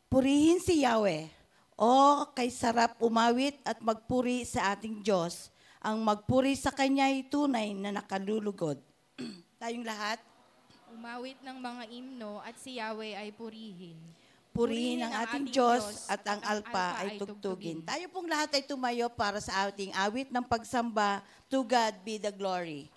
Purihin si Yahweh. O kay sarap umawit at magpuri sa ating Diyos. Ang magpuri sa Kanya ay tunay na nakalulugod. Tayong lahat, Umawit ng mga imno at si Yahweh ay purihin. purihin ang ating Diyos at ang alpa ay tugtugin. Tayo pong lahat ay tumayo para sa ating awit ng pagsamba. To God be the glory.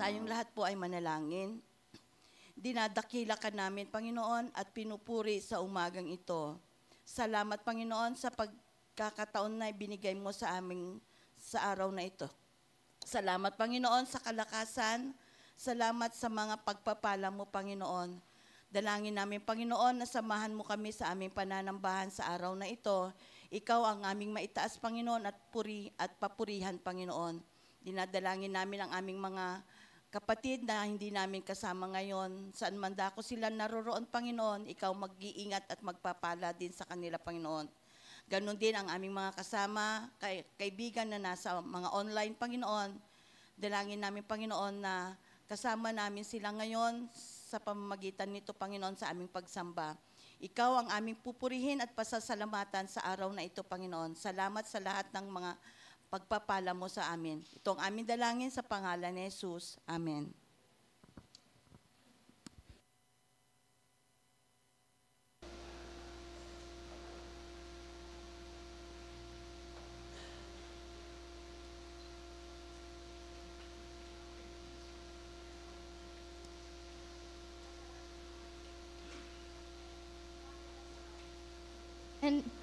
Tayong lahat po ay manalangin. Dinadakila ka namin, Panginoon, at pinupuri sa umagang ito. Salamat, Panginoon, sa pagkakataon na binigay mo sa aming sa araw na ito. Salamat, Panginoon, sa kalakasan. Salamat sa mga pagpapala mo, Panginoon. Dalangin namin, Panginoon, na samahan mo kami sa aming pananambahan sa araw na ito. Ikaw ang aming maitaas, Panginoon, at papurihan, Panginoon. Dinadalangin namin ang aming mga kapatid na hindi namin kasama ngayon, saan man dako sila naroroon, Panginoon, ikaw mag-iingat at magpapala din sa kanila, Panginoon. Ganon din ang aming mga kasama, kaibigan na nasa mga online, Panginoon. Dalangin namin, Panginoon, na kasama namin sila ngayon sa pamamagitan nito, Panginoon, sa aming pagsamba. Ikaw ang aming pupurihin at pasasalamatan sa araw na ito, Panginoon. Salamat sa lahat ng mga pagpapala mo sa amin. Ito ang aming dalangin sa pangalan ni Jesus. Amen.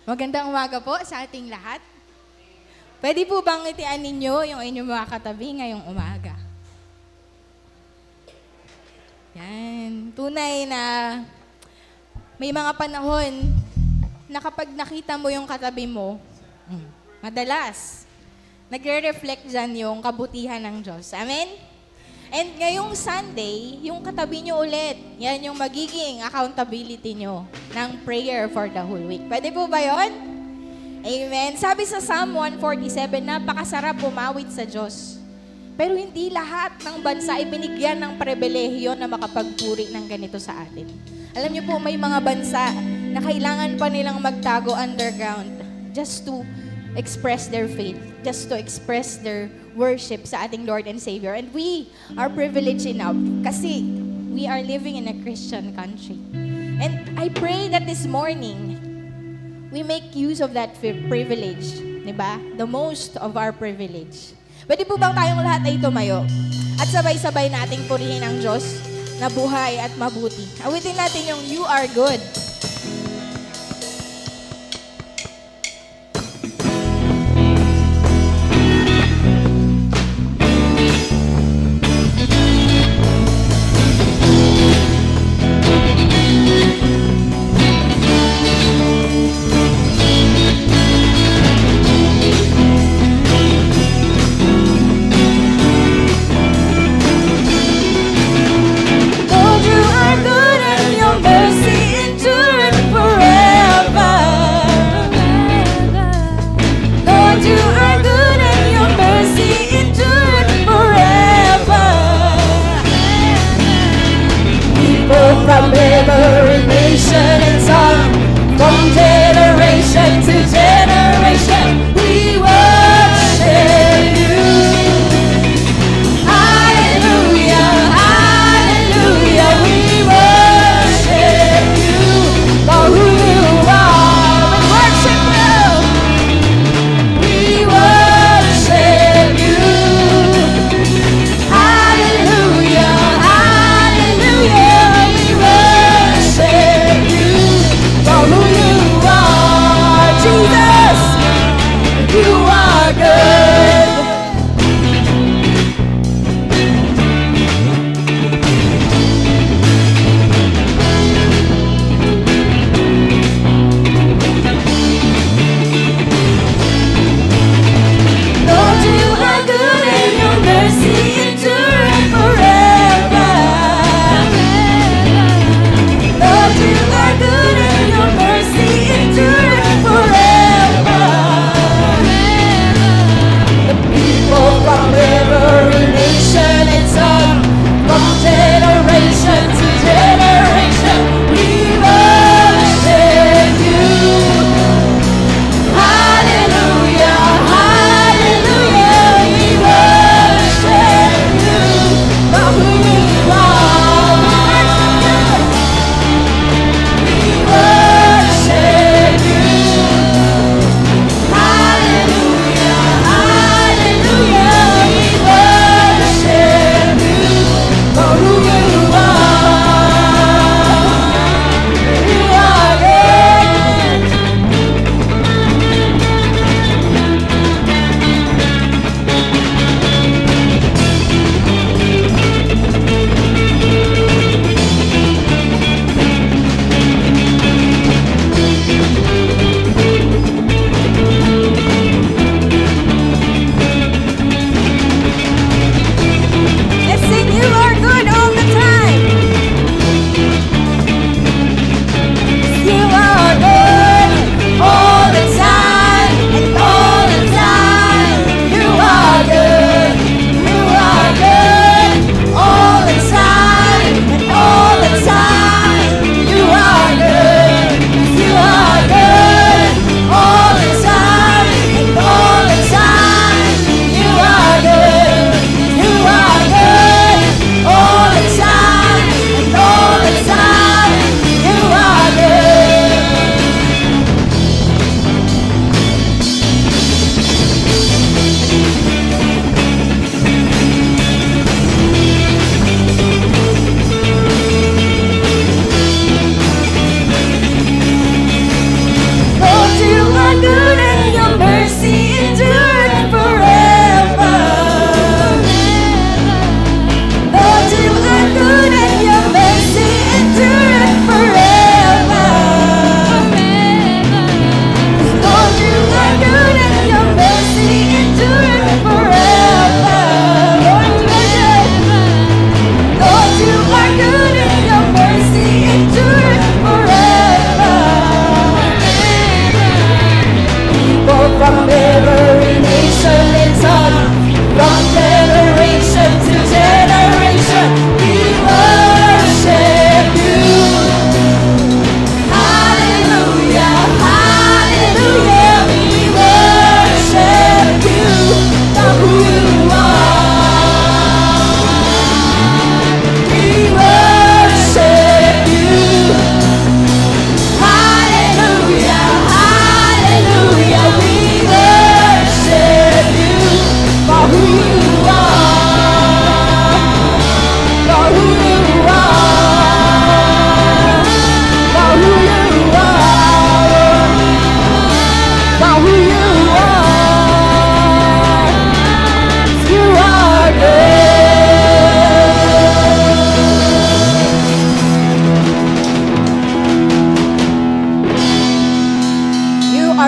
Magandang umaga po sa ating lahat. Pwede po bang ngitian ninyo yung inyong mga katabi ngayong umaga? Yan. Tunay na may mga panahon na kapag nakita mo yung katabi mo, madalas, nagre-reflect dyan yung kabutihan ng Diyos. Amen? And ngayong Sunday, yung katabi nyo ulit, yan yung magiging accountability nyo ng prayer for the whole week. Pwede po ba yun? Amen. Sabi sa Psalm 147, napakasarap pumawit sa Diyos. Pero hindi lahat ng bansa ay binigyan ng pribilehiyo na makapagpuri ng ganito sa atin. Alam niyo po, may mga bansa na kailangan pa nilang magtago underground just to express their faith, just to express their worship sa ating Lord and Savior. And we are privileged enough kasi we are living in a Christian country. And I pray that this morning, we make use of that privilege, di ba? The most of our privilege. Pwede po bang tayong lahat ay tumayo? At sabay-sabay nating purihin ang Diyos na buhay at mabuti. Awitin natin yung You Are Good. From every nation and tongue, from generation to generation, we worship you. Hallelujah, hallelujah, we worship you for who you are. We worship you. We worship you. Hallelujah, hallelujah. For who you are.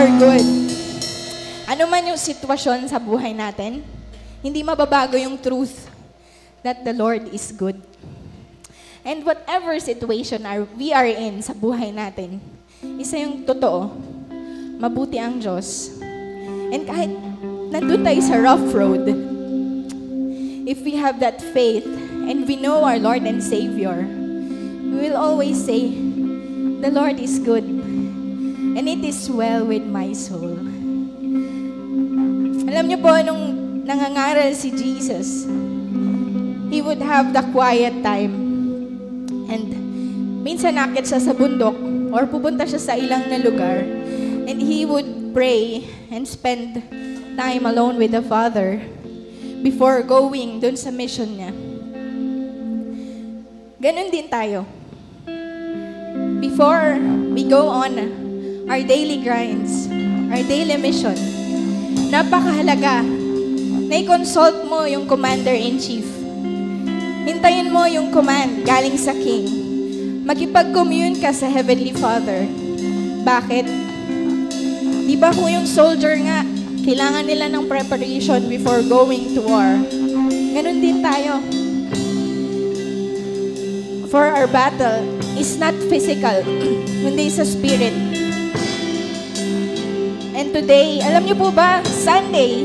are good. Ano man yung sitwasyon sa buhay natin, hindi mababago yung truth that the Lord is good. And whatever situation we are in sa buhay natin, isa yung totoo, mabuti ang Diyos. And kahit nandun tayo sa rough road, if we have that faith and we know our Lord and Savior, we will always say, the Lord is good and it is well with my soul. Alam niyo po, nung nangangaral si Jesus, He would have the quiet time. And minsan nakit siya sa bundok or pupunta siya sa ilang na lugar and He would pray and spend time alone with the Father before going dun sa mission niya. Ganon din tayo. Before we go on our daily grinds, our daily mission, napakahalaga na i-consult mo yung Commander-in-Chief. Hintayin mo yung command galing sa King. Makipag-commune ka sa Heavenly Father. Bakit? Di ba kung yung soldier nga, kailangan nila ng preparation before going to war. Ganun din tayo. For our battle is not physical, kundi sa spirit. And today, alam niyo po ba, Sunday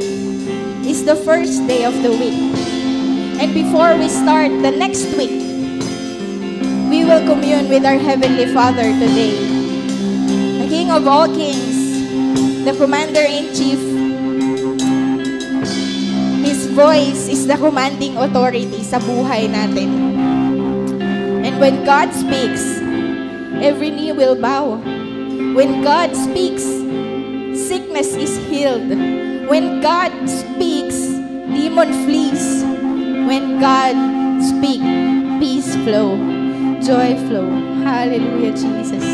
is the first day of the week. And before we start the next week, we will commune with our Heavenly Father today. The King of all kings, the Commander-in-Chief. His voice is the commanding authority sa buhay natin. And when God speaks, every knee will bow. When God speaks, sickness is healed. When God speaks, demon flees. When God speaks, peace flow, joy flow. Hallelujah, Jesus.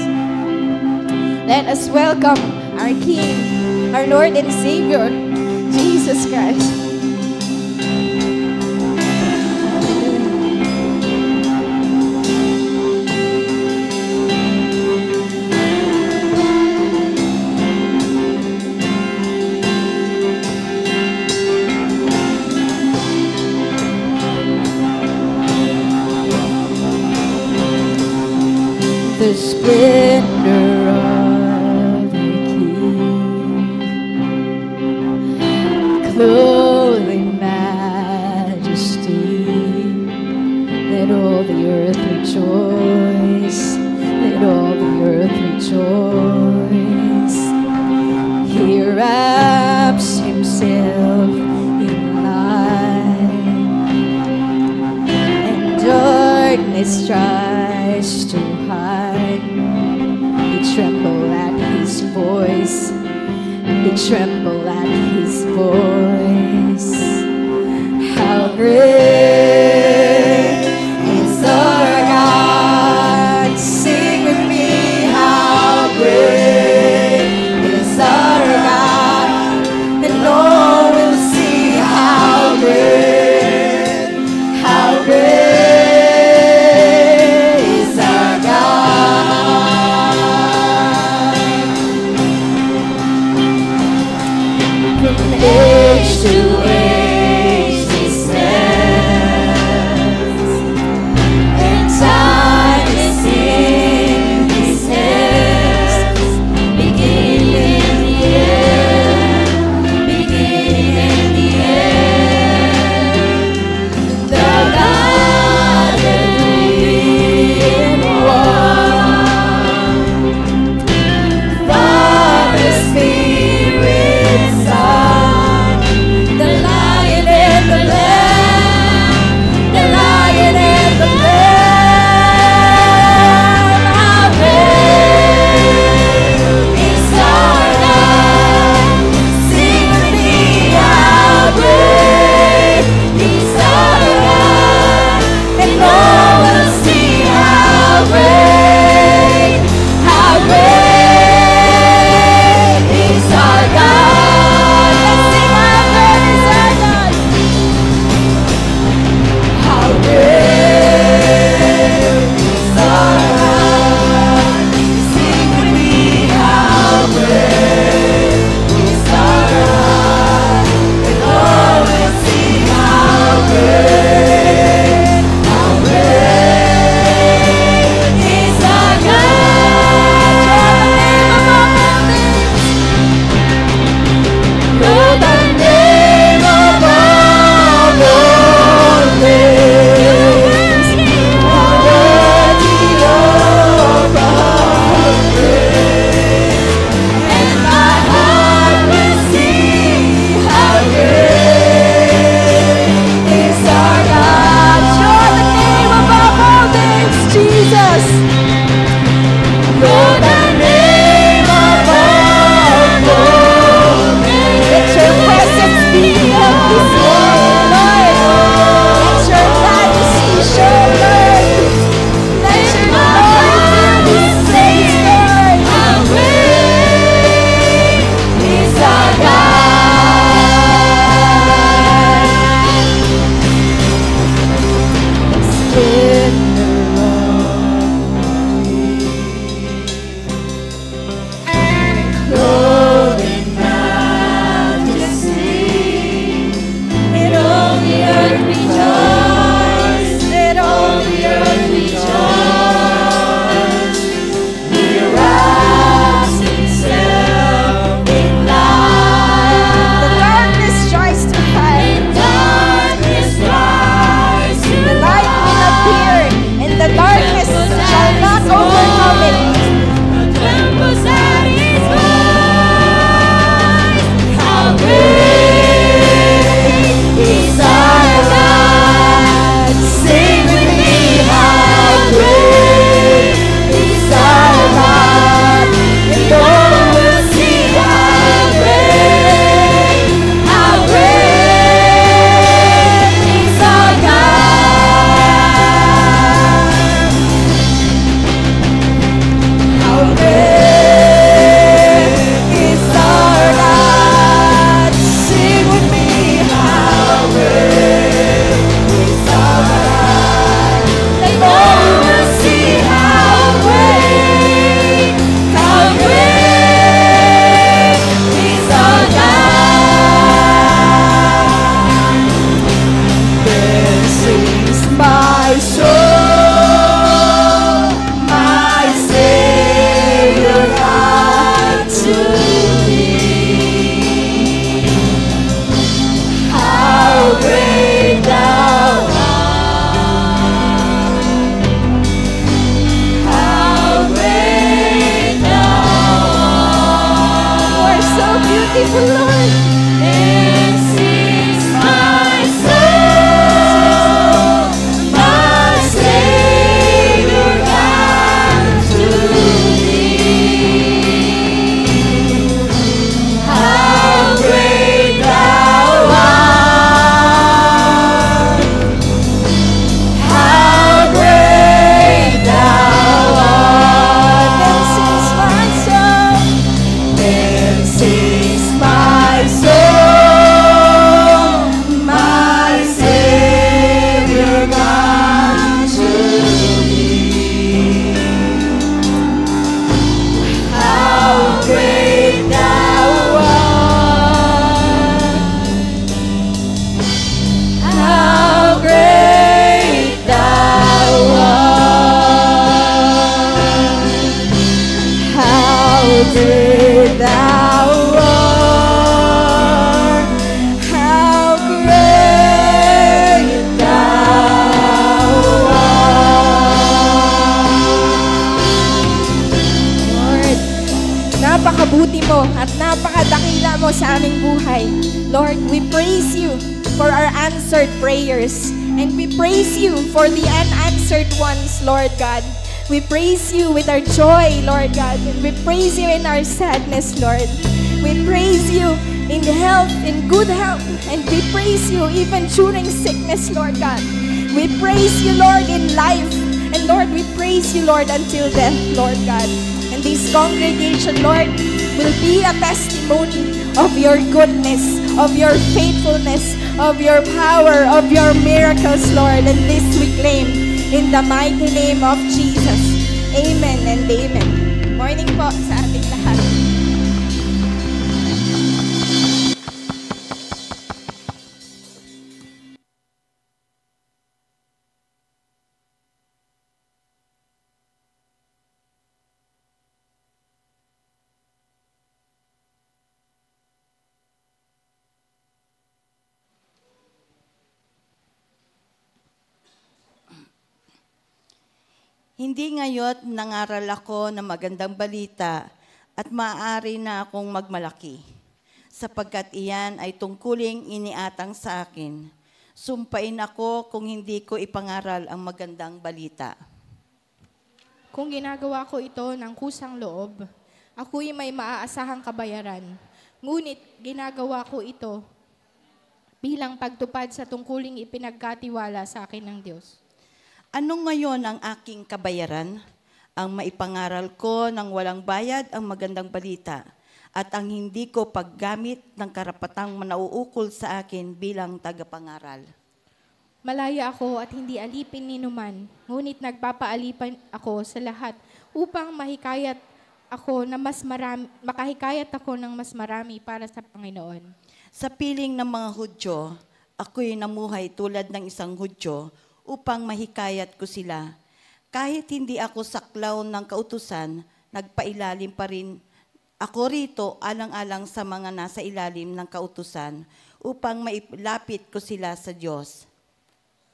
Let us welcome our King, our Lord and Savior, Jesus Christ. The splendor of the King, clothed in majesty. Let all the earth rejoice. Let all the earth rejoice. He wraps Himself in light, and darkness tries to hide. They tremble at His voice. They tremble at His voice. How great is our God? Sing with me. How great is our God? And all will see how great, how great. Age to age, He stands. Jesus. Lord, the name above all names. Let your presence be filled this morning, Lord. Let your majesty show, Lord. Let your glory fill this place, Lord. How great is our God. Splendor clothed in majesty, and all the earth rejoice, let all the earth rejoice. He wraps himself in light, The darkness tries to hide. darkness tries to The light will appear, and the darkness shall not overcome it. trembles at his voice. How great is our God? Sing with me, how great is our God? And all will see how great is our God. How great is our God? Sing with me, how great is our God? And all will see how great is our God. Then sings my soul, my Savior God to thee. How great thou art! How great thou You are so beautiful, Lord. Then sings my soul, my Savior God to thee. How great thou art! How great thou art! Then sings my soul. Then sings my soul, my Savior God to thee. How great thou art! How great thou art! How great thou art! How great thou art! Lord, napakabuti mo at napakadakila mo sa aming buhay. Lord, we praise you for our answered prayers. And we praise you for the unanswered ones, Lord God. We praise you with our joy, Lord God. And we praise you in our sadness, Lord. We praise you in health, in good health. And we praise you even during sickness, Lord God. We praise you, Lord, in life. And Lord, we praise you, Lord, until death, Lord God. And this congregation, Lord, will be a testimony of your goodness, of your faithfulness, of your power, of your miracles, Lord. And this we claim in the mighty name of Jesus. Amen and amen. Morning po sa ating lahat. Hindi ngayon nangaral ako ng magandang balita at maaari na akong magmalaki, sapagkat iyan ay tungkuling iniatang sa akin. Sumpain ako kung hindi ko ipangaral ang magandang balita. Kung ginagawa ko ito ng kusang loob, ako'y may maaasahang kabayaran. Ngunit ginagawa ko ito bilang pagtupad sa tungkuling ipinagkatiwala sa akin ng Diyos. Ano ngayon ang aking kabayaran? Ang maipangaral ko ng walang bayad ang magandang balita at ang hindi ko paggamit ng karapatang nauukol sa akin bilang tagapangaral. Malaya ako at hindi alipin ni numan, ngunit nagpapaalipan ako sa lahat upang makahikayat ako ng mas marami para sa Panginoon. Sa piling ng mga Hudyo, ako'y namuhay tulad ng isang Hudyo upang mahikayat ko sila. Kahit hindi ako saklaw ng kautusan, nagpailalim pa rin ako rito alang-alang sa mga nasa ilalim ng kautusan upang mailapit ko sila sa Diyos.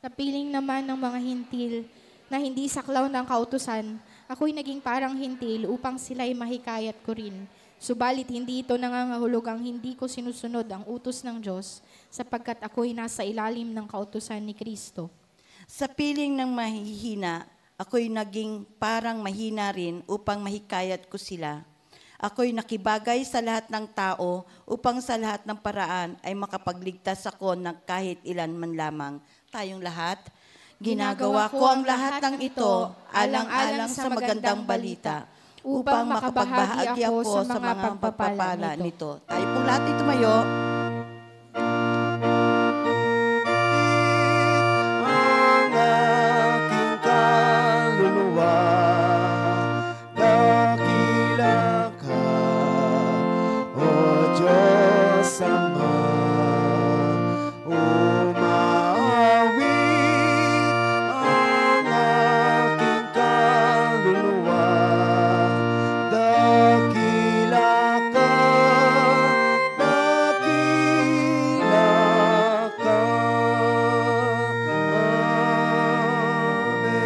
Sa piling naman ng mga hintil na hindi saklaw ng kautusan, ako'y naging parang hintil upang sila'y mahikayat ko rin. Subalit hindi ito nangangahulugang hindi ko sinusunod ang utos ng Diyos sapagkat ako'y nasa ilalim ng kautusan ni Kristo. Sa piling ng mahihina, ako'y naging parang mahina rin upang mahikayat ko sila. Ako'y nakibagay sa lahat ng tao upang sa lahat ng paraan ay makapagligtas ako ng kahit ilan man lamang. Tayong lahat, ginagawa ko ang lahat ng ito alang-alang sa magandang balita upang makapagbahagi ako sa mga pagpapala nito. Tayo pong lahat ay tumayo. Ang aking kaluluwa, dakila ka, O Diyos Ama. Umawit ang aking kaluluwa, dakila ka, dakila ka. Amen.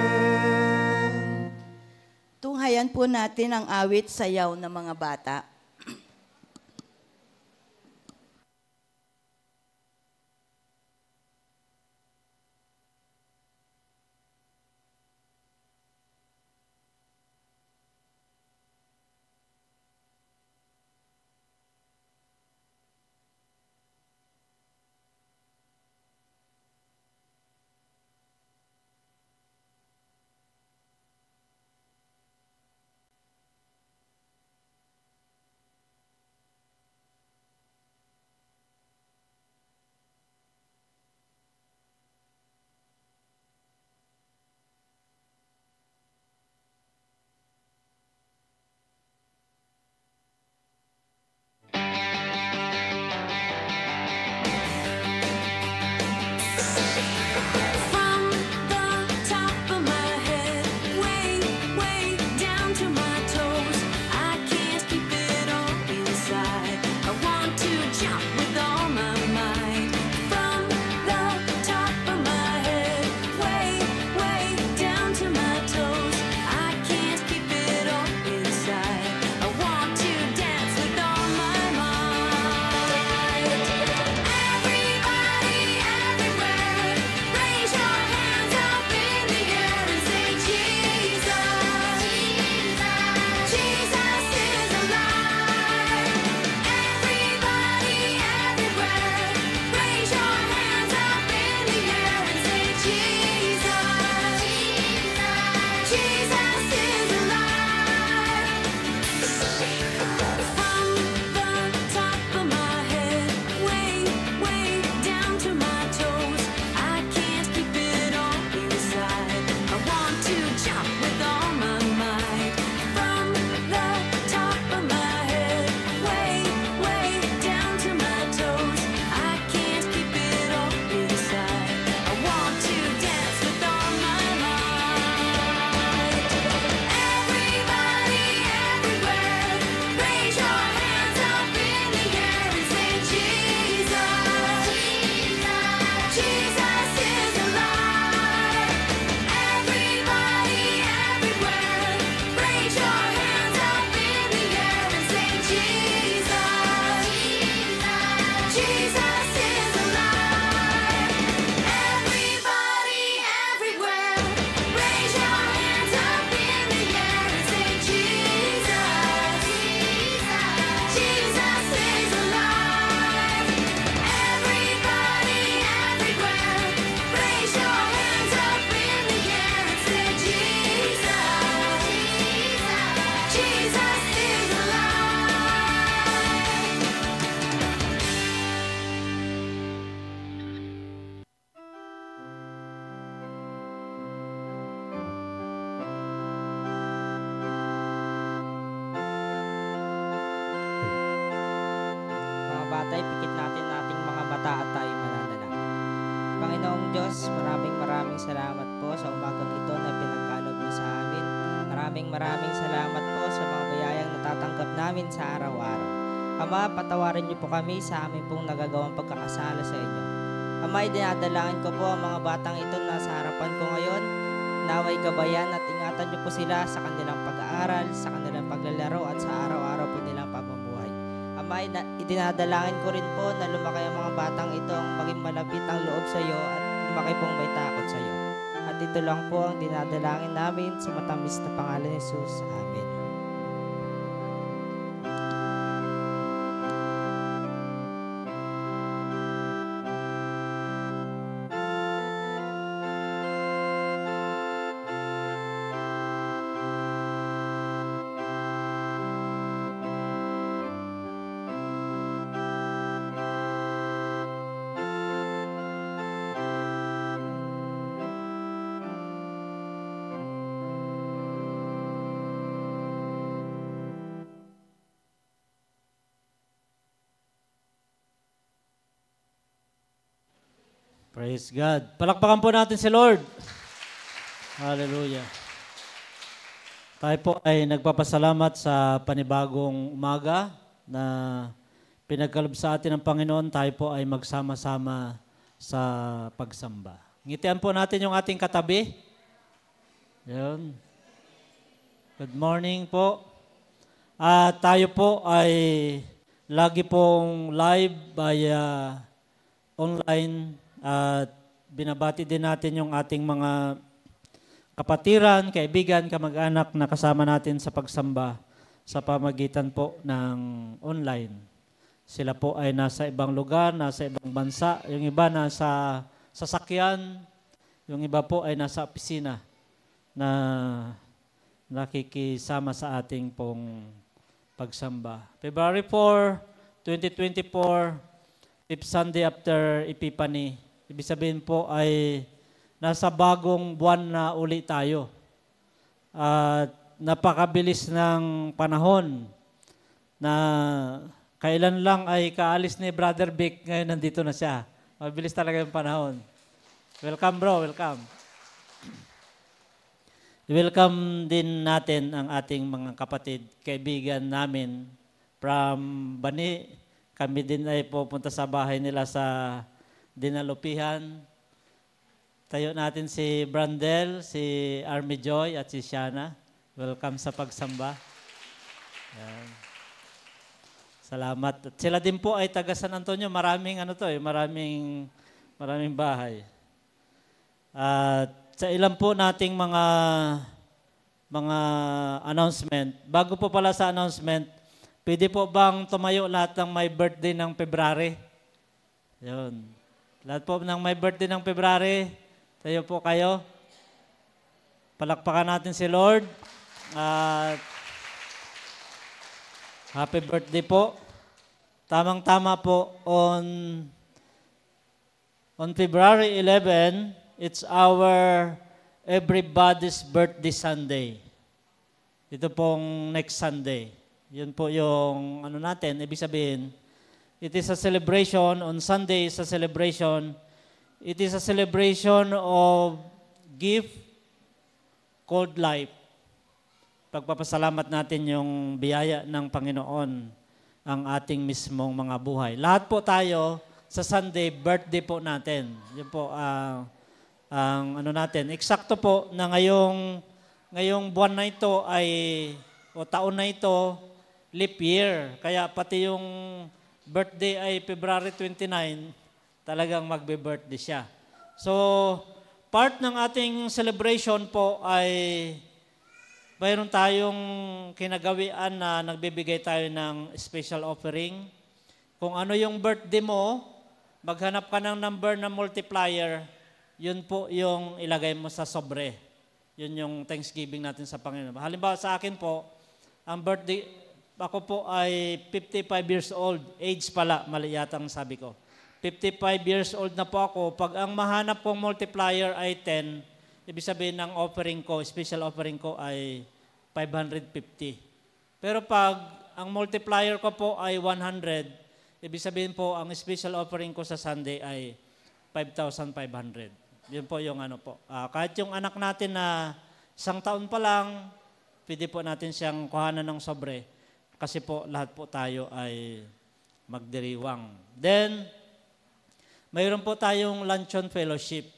Tunghayan po natin ang awit sayaw ng mga bata. tatay, pikit natin ang ating mga mata at tayo mananalangin. Panginoong Diyos, maraming salamat po sa umagang ito na pinagkaloob mo sa amin. Maraming salamat po sa mga bayayang natatanggap namin sa araw-araw. Ama, patawarin niyo po kami sa amin pong nagagawang pagkakasala sa inyo. Ama, idinadalangin ko po ang mga batang ito na sa harapan ko ngayon. Naway gabayan at ingatan niyo po sila sa kanilang pag-aaral, sa kanilang paglalaro at sa araw-araw po nilang pamumuhay. Ama, idinadalangin ko rin po na lumaki ang mga batang ito ang maging malapit ang loob sa iyo at lumaki pong may takot sa iyo. At ito lang po ang dinadalangin namin sa matamis na pangalan ni Jesus. Amen. Praise God. Palakpakan po natin si Lord. Hallelujah. Tayo po ay nagpapasalamat sa panibagong umaga na pinagkaloob sa atin ng Panginoon. Tayo po ay magsama-sama sa pagsamba. Ngitian po natin yung ating katabi. Yun. Good morning po. Tayo po ay lagi pong live via online. At binabati din natin yung ating mga kapatiran, kaibigan, kamag-anak na kasama natin sa pagsamba sa pamagitan po ng online. Sila po ay nasa ibang lugar, nasa ibang bansa. Yung iba nasa sasakyan, yung iba po ay nasa opisina na nakikisama sa ating pong pagsamba. February 4, 2024, fifth Sunday after Epiphany. Ibig sabihin po ay nasa bagong buwan na uli tayo. At napakabilis ng panahon na kailan lang ay kaalis ni Brother Vic, ngayon nandito na siya. Mabilis talaga yung panahon. Welcome bro, welcome. Welcome din natin ang ating mga kapatid, kaibigan namin from Bani. Kami din ay pupunta sa bahay nila sa Dinalupihan. Tayo natin si Brandel, si Army Joy at si Shana. Welcome sa pagsamba. Yan. Salamat. At sila din po ay taga San Antonio. Maraming maraming bahay. At sa ilan po nating mga announcement. Bago po pala sa announcement, pwede po bang tumayo lahat ng may birthday ng February? Yun. Lahat po ng may birthday ng February, tayo po kayo. Palakpakan natin si Lord. Happy birthday po. Tamang-tama po on February 11, it's our everybody's birthday Sunday. Ito pong next Sunday. Yun po yung natin, ibig sabihin, it is a celebration. On Sunday is a celebration. It is a celebration of gift called life. Pagpapasalamat natin yung biyaya ng Panginoon ang ating mismong mga buhay. Lahat po tayo sa Sunday, birthday po natin. Yun po ang natin. Eksakto po na ngayong buwan na ito o taon na ito, leap year. Kaya pati yung birthday ay February 29, talagang magbe-birthday siya. So, part ng ating celebration po ay mayroon tayong kinagawian na nagbibigay tayo ng special offering. Kung ano yung birthday mo, maghanap ka ng number na multiplier, yun po yung ilagay mo sa sobre. Yun yung Thanksgiving natin sa Panginoon. Halimbawa sa akin po, ang birthday, ako po ay 55 years old. Age pala, mali yata ang sabi ko. 55 years old na po ako. Pag ang mahanap pong multiplier ay 10, ibig sabihin ng offering ko, special offering ko ay 550. Pero pag ang multiplier ko po ay 100, ibig sabihin po, ang special offering ko sa Sunday ay 5,500. Yun po yung ano po. Kahit yung anak natin na 1 taon pa lang, pwede po natin siyang kuhanan ng sobre. Kasi po, lahat po tayo ay magdiriwang. Then, mayroon po tayong luncheon fellowship.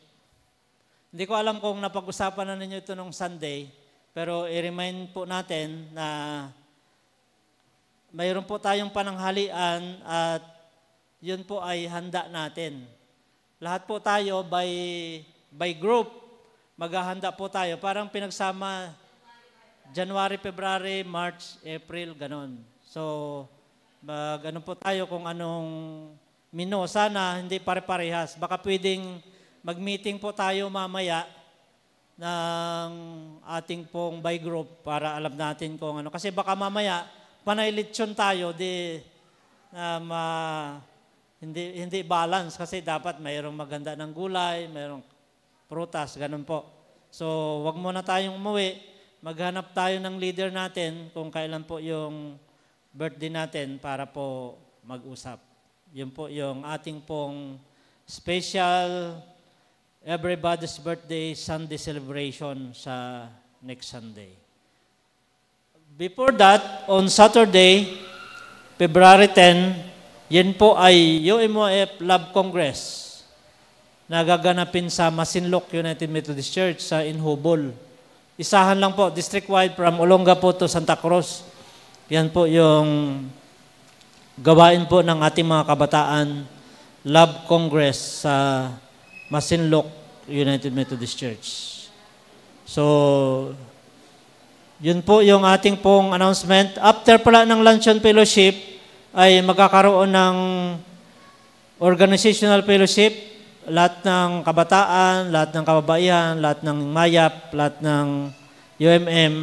Hindi ko alam kung napag-usapan na ninyo ito nung Sunday, pero i-remind po natin na mayroon po tayong pananghalian at yun po ay handa natin. Lahat po tayo by group, maghahanda po tayo. Parang pinagsama January, February, March, April, ganon. So, ano po tayo kung anong menu. Sana hindi pare-parehas. Baka pwedeng mag-meeting po tayo mamaya ng ating pong by group para alam natin kung ano. Kasi baka mamaya, panay lechon tayo, hindi balance kasi dapat mayroong maganda ng gulay, mayroong prutas, ganun po. So, wag muna tayong umuwi. Maghanap tayo ng leader natin kung kailan po yung birthday natin para po mag-usap. Yun po yung ating pong special everybody's birthday Sunday celebration sa next Sunday. Before that, on Saturday, February 10, yan po ay UMOF Love Congress na gaganapin sa Masinloc United Methodist Church sa Inhubol. Isahan lang po, district-wide from Olongapo to Santa Cruz. Yan po yung gawain po ng ating mga kabataan, Love Congress sa Masinloc United Methodist Church. So, yun po yung ating pong announcement. After pala ng luncheon fellowship, ay magkakaroon ng organizational fellowship. Lahat ng kabataan, lahat ng kababaihan, lahat ng MAYAP, lahat ng UMM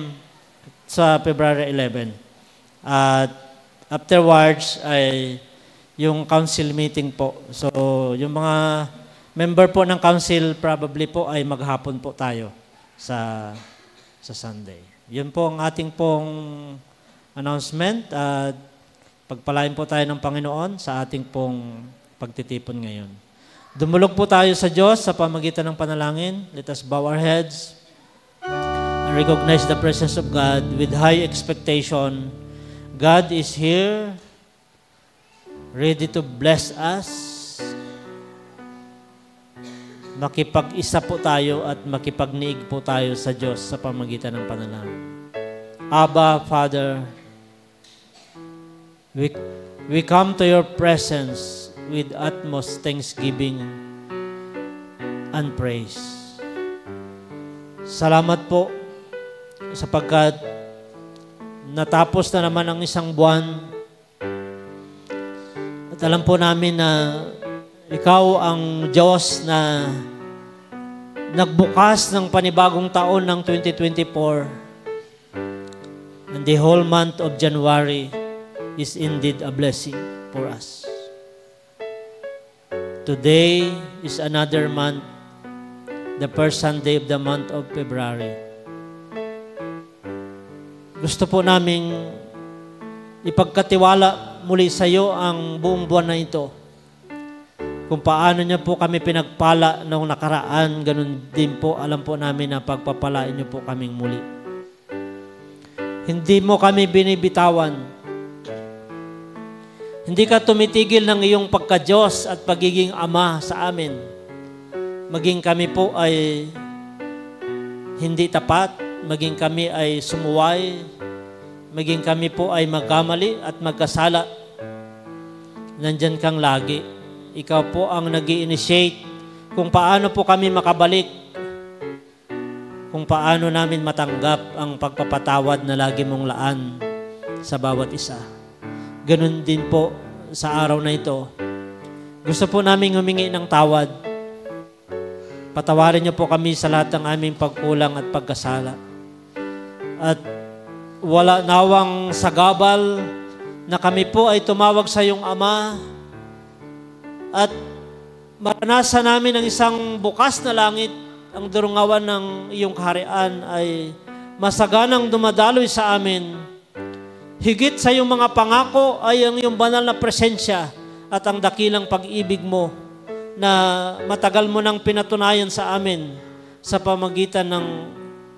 sa February 11. At afterwards ay yung council meeting po. So, yung mga member po ng council probably po ay maghapon po tayo sa Sunday. Yun po ang ating pong announcement at pagpalain po tayo ng Panginoon sa ating pong pagtitipon ngayon. Dumulog po tayo sa Diyos sa pamagitan ng panalangin. Let us bow our heads and recognize the presence of God with high expectation. God is here, ready to bless us. Makipag-isa po tayo at makipagniig po tayo sa Diyos sa pamagitan ng panalangin. Abba, Father, we come to your presence with utmost thanksgiving and praise. Salamat po sapagkat natapos na naman ang isang buwan at alam po namin na ikaw ang Diyos na nagbukas ng panibagong taon ng 2024. And the whole month of January is indeed a blessing for us. Today is another month, the first Sunday of the month of February. Gusto po naming ipagkatiwala muli sa iyo ang buong buwan na ito. Kung paano niyo po kami pinagpala noong nakaraan, ganun din po, alam po namin na pagpapalain niyo po kaming muli. Hindi mo kami binibitawan. Hindi ka tumitigil ng iyong pagka-Diyos at pagiging Ama sa amin. Maging kami po ay hindi tapat, maging kami ay sumuway, maging kami po ay magkamali at magkasala. Nandyan kang lagi. Ikaw po ang nag-i-initiate kung paano po kami makabalik, kung paano namin matanggap ang pagpapatawad na lagi mong laan sa bawat isa. Ganun din po sa araw na ito. Gusto po namin humingi ng tawad. Patawarin niyo po kami sa lahat ng aming pagkulang at pagkasala. At wala nawang sagabal na kami po ay tumawag sa iyong Ama at maranasan namin ang isang bukas na langit, ang durungawan ng iyong kaharian ay masaganang dumadaloy sa amin. Higit sa iyong mga pangako ay ang iyong banal na presensya at ang dakilang pag-ibig mo na matagal mo nang pinatunayan sa amin sa pamagitan ng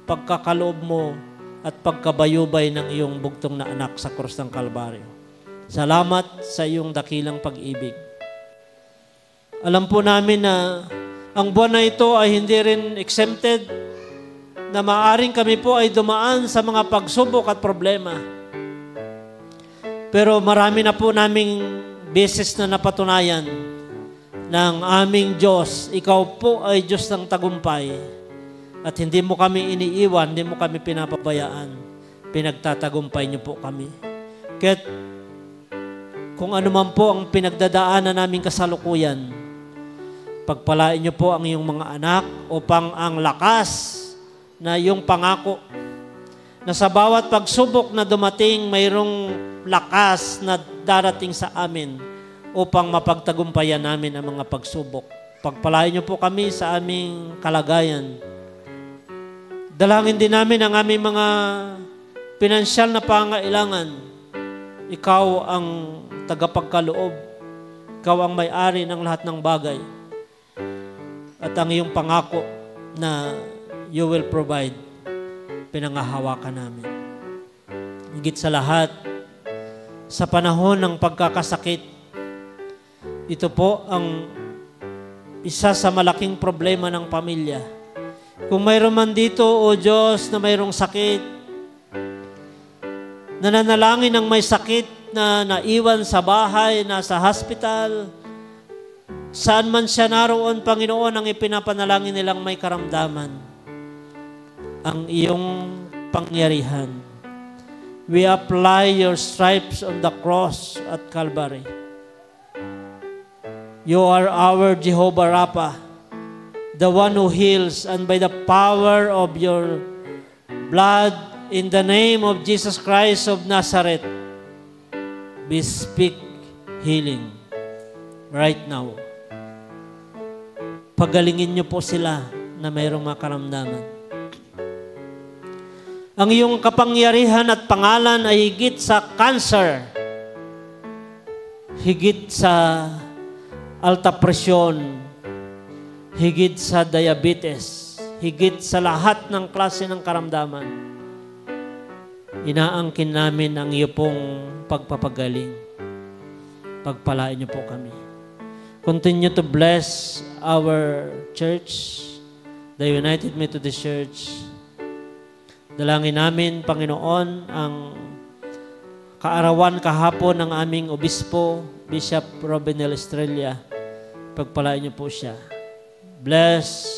pagkakaloob mo at pagkabayubay ng iyong bugtong na anak sa krus ng Kalbaryo. Salamat sa iyong dakilang pag-ibig. Alam po namin na ang buwan na ito ay hindi rin exempted, na maaring kami po ay dumaan sa mga pagsubok at problema. Pero marami na po naming beses na napatunayan ng aming Diyos, ikaw po ay Diyos ng tagumpay at hindi mo kami iniiwan, hindi mo kami pinapabayaan. Pinagtatagumpay niyo po kami. Kaya't kung ano man po ang pinagdadaanan naming kasalukuyan, pagpalain niyo po ang iyong mga anak upang ang lakas na iyong pangako na sa bawat pagsubok na dumating, mayroong lakas na darating sa amin upang mapagtagumpayan namin ang mga pagsubok. Pagpalain niyo po kami sa aming kalagayan. Dalangin din namin ang aming mga pinansyal na pangailangan. Ikaw ang tagapagkaloob. Ikaw ang may-ari ng lahat ng bagay. At ang iyong pangako na you will provide, pinangahawakan namin. Higit sa lahat, sa panahon ng pagkakasakit, ito po ang isa sa malaking problema ng pamilya. Kung mayroon man dito, O Diyos, na mayroong sakit, nananalangin ng may sakit na naiwan sa bahay, nasa hospital, saan man siya naroon, Panginoon, ang ipinapanalangin nilang may karamdaman, ang iyong pangyarihan. We apply your stripes on the cross at Calvary. You are our Jehovah Rapha, the one who heals, and by the power of your blood, in the name of Jesus Christ of Nazareth, we speak healing right now. Pagalingin niyo po sila na mayroong makaramdaman. Ang iyong kapangyarihan at pangalan ay higit sa cancer, higit sa alta presyon, higit sa diabetes, higit sa lahat ng klase ng karamdaman. Inaangkin namin ang iyo pong pagpapagaling. Pagpalain niyo po kami. Continue to bless our church, the United Methodist Church. Dalangin namin, Panginoon, ang kaarawan kahapon ng aming obispo, Bishop Robinel Estrella. Pagpalain niyo po siya. Bless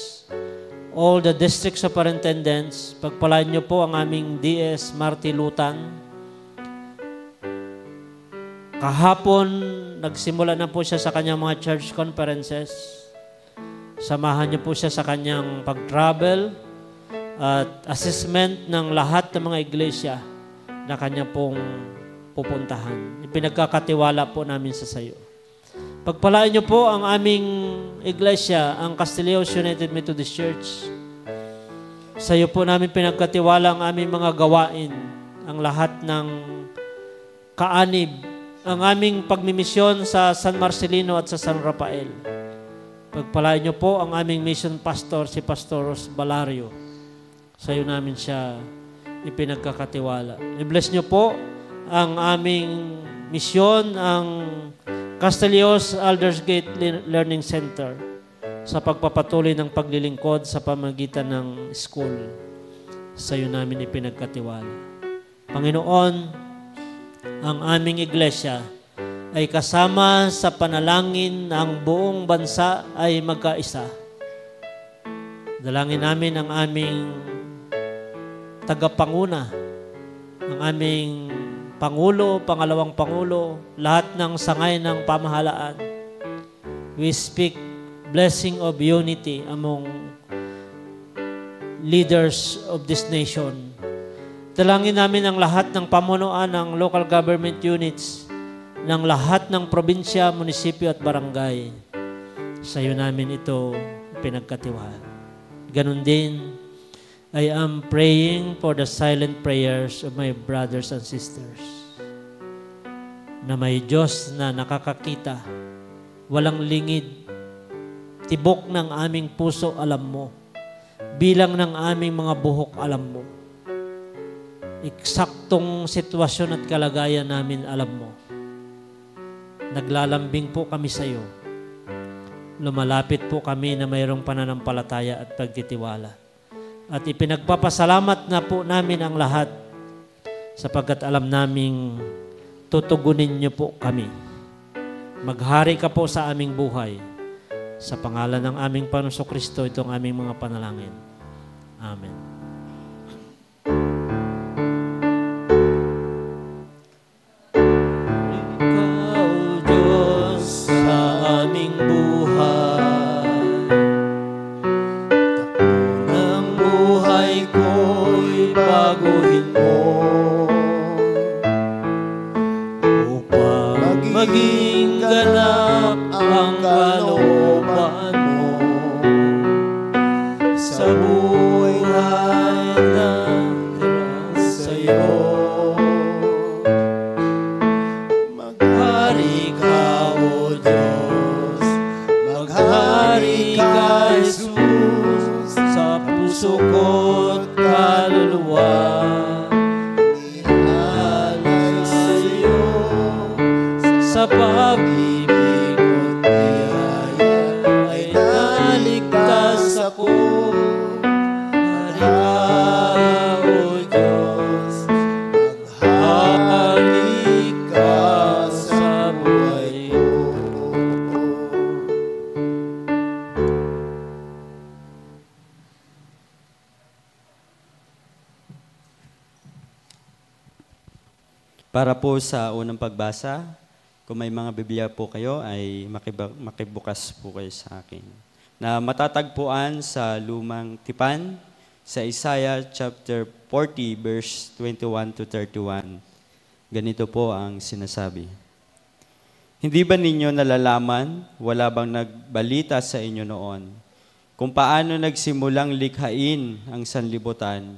all the district superintendents. Pagpalain niyo po ang aming DS Marty Lutan. Kahapon, nagsimula na po siya sa kanyang mga church conferences. Samahan niyo po siya sa kanyang pag-travel at assessment ng lahat ng mga iglesia na kanya pong pupuntahan. Ipinagkakatiwala po namin sa sayo. Pagpalain niyo po ang aming iglesia, ang Castilleos United Methodist Church. Sa iyo po namin pinagkatiwala ang aming mga gawain, ang lahat ng kaanib, ang aming pagmimisyon sa San Marcelino at sa San Rafael. Pagpalain niyo po ang aming mission pastor, si Pastor Ros Balario. Sa iyo namin siya ipinagkakatiwala. I-bless niyo po ang aming misyon, ang Castilleos Aldersgate Learning Center sa pagpapatuloy ng paglilingkod sa pamagitan ng school. Sa iyo namin ipinagkatiwala. Panginoon, ang aming iglesia ay kasama sa panalangin na ang buong bansa ay magkaisa. Dalangin namin ang aming tagapanguna, ang aming Pangulo, Pangalawang Pangulo, lahat ng sangay ng pamahalaan. We speak blessing of unity among leaders of this nation. Dalangin namin ang lahat ng pamunuan ng local government units, ng lahat ng probinsya, munisipyo at barangay. Sa iyo namin ito pinagkatiwala. Ganun din, I am praying for the silent prayers of my brothers and sisters. na may Diyos na nakakakita, walang lingid, tibok ng aming puso, alam mo. Bilang ng aming mga buhok, alam mo. Eksaktong sitwasyon at kalagayan namin, alam mo. Naglalambing po kami sa iyo. Lumalapit po kami na mayroong pananampalataya at pagtitiwala. At ipinagpapasalamat na po namin ang lahat sapagkat alam naming tutugunin niyo po kami. Maghari ka po sa aming buhay. Sa pangalan ng aming Panginoong Kristo, itong aming mga panalangin. Amen. Ikaw, Diyos, sa aming buhay. Takbo ng buhay ko'y baguhin mo upang maging ganap ang kalooban mo sa buhay na sa'yo. Maghari ka, O Diyos, maghari ka, Jesus, sa puso ko't kaluluwa. Ihalay sa'yo sa pag-ibig mo't biyaya ay naligtas ako. Hari ka, O Diyos, maghari ka sa buhay ko. Para po sa unang pagbasa, kung may mga Biblia po kayo, ay makibukas po kayo sa akin. Na matatagpuan sa Lumang Tipan, sa Isaiah chapter 40, verse 21 to 31. Ganito po ang sinasabi. Hindi ba ninyo nalalaman, wala bang nagbalita sa inyo noon, kung paano nagsimulang likhain ang sanlibutan?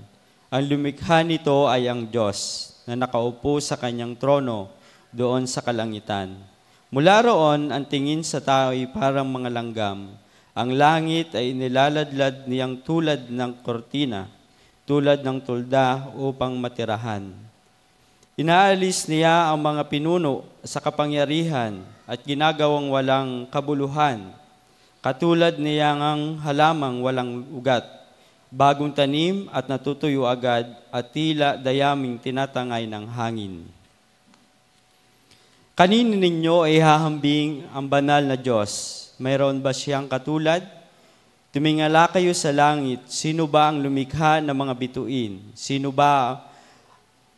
Ang lumikha nito ay ang Diyos, na nakaupo sa kanyang trono doon sa kalangitan. Mula roon, ang tingin sa tao ay parang mga langgam. Ang langit ay nilaladlad niyang tulad ng kortina, tulad ng tulda upang matirahan. Inaalis niya ang mga pinuno sa kapangyarihan at ginagawang walang kabuluhan, katulad niyang halamang walang ugat, bagong tanim at natutuyo agad at tila dayaming tinatangay ng hangin. Kanino ninyo ay hahambing ang banal na Diyos? Mayroon ba siyang katulad? Tumingala kayo sa langit, sino ba ang lumikha ng mga bituin? Sino ba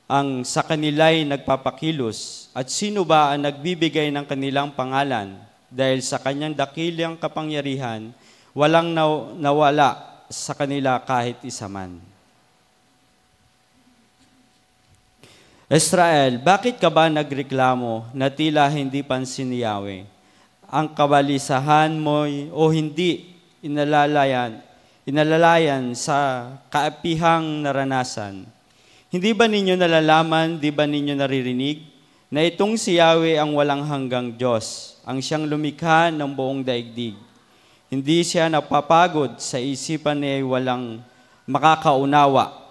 ang sa kanila'y nagpapakilos? At sino ba ang nagbibigay ng kanilang pangalan? Dahil sa kanyang dakilang kapangyarihan, walang nawala sa kanila kahit isa man. Israel, bakit ka ba nagreklamo na tila hindi pansin ni Yahweh? Ang kabalisahan mo'y o hindi inalalayan sa kaapihang naranasan. Hindi ba ninyo nalalaman, di ba ninyo naririnig, na itong si Yahweh ang walang hanggang Diyos, ang siyang lumikha ng buong daigdig. Hindi siya napapagod sa isipan niya walang makakaunawa.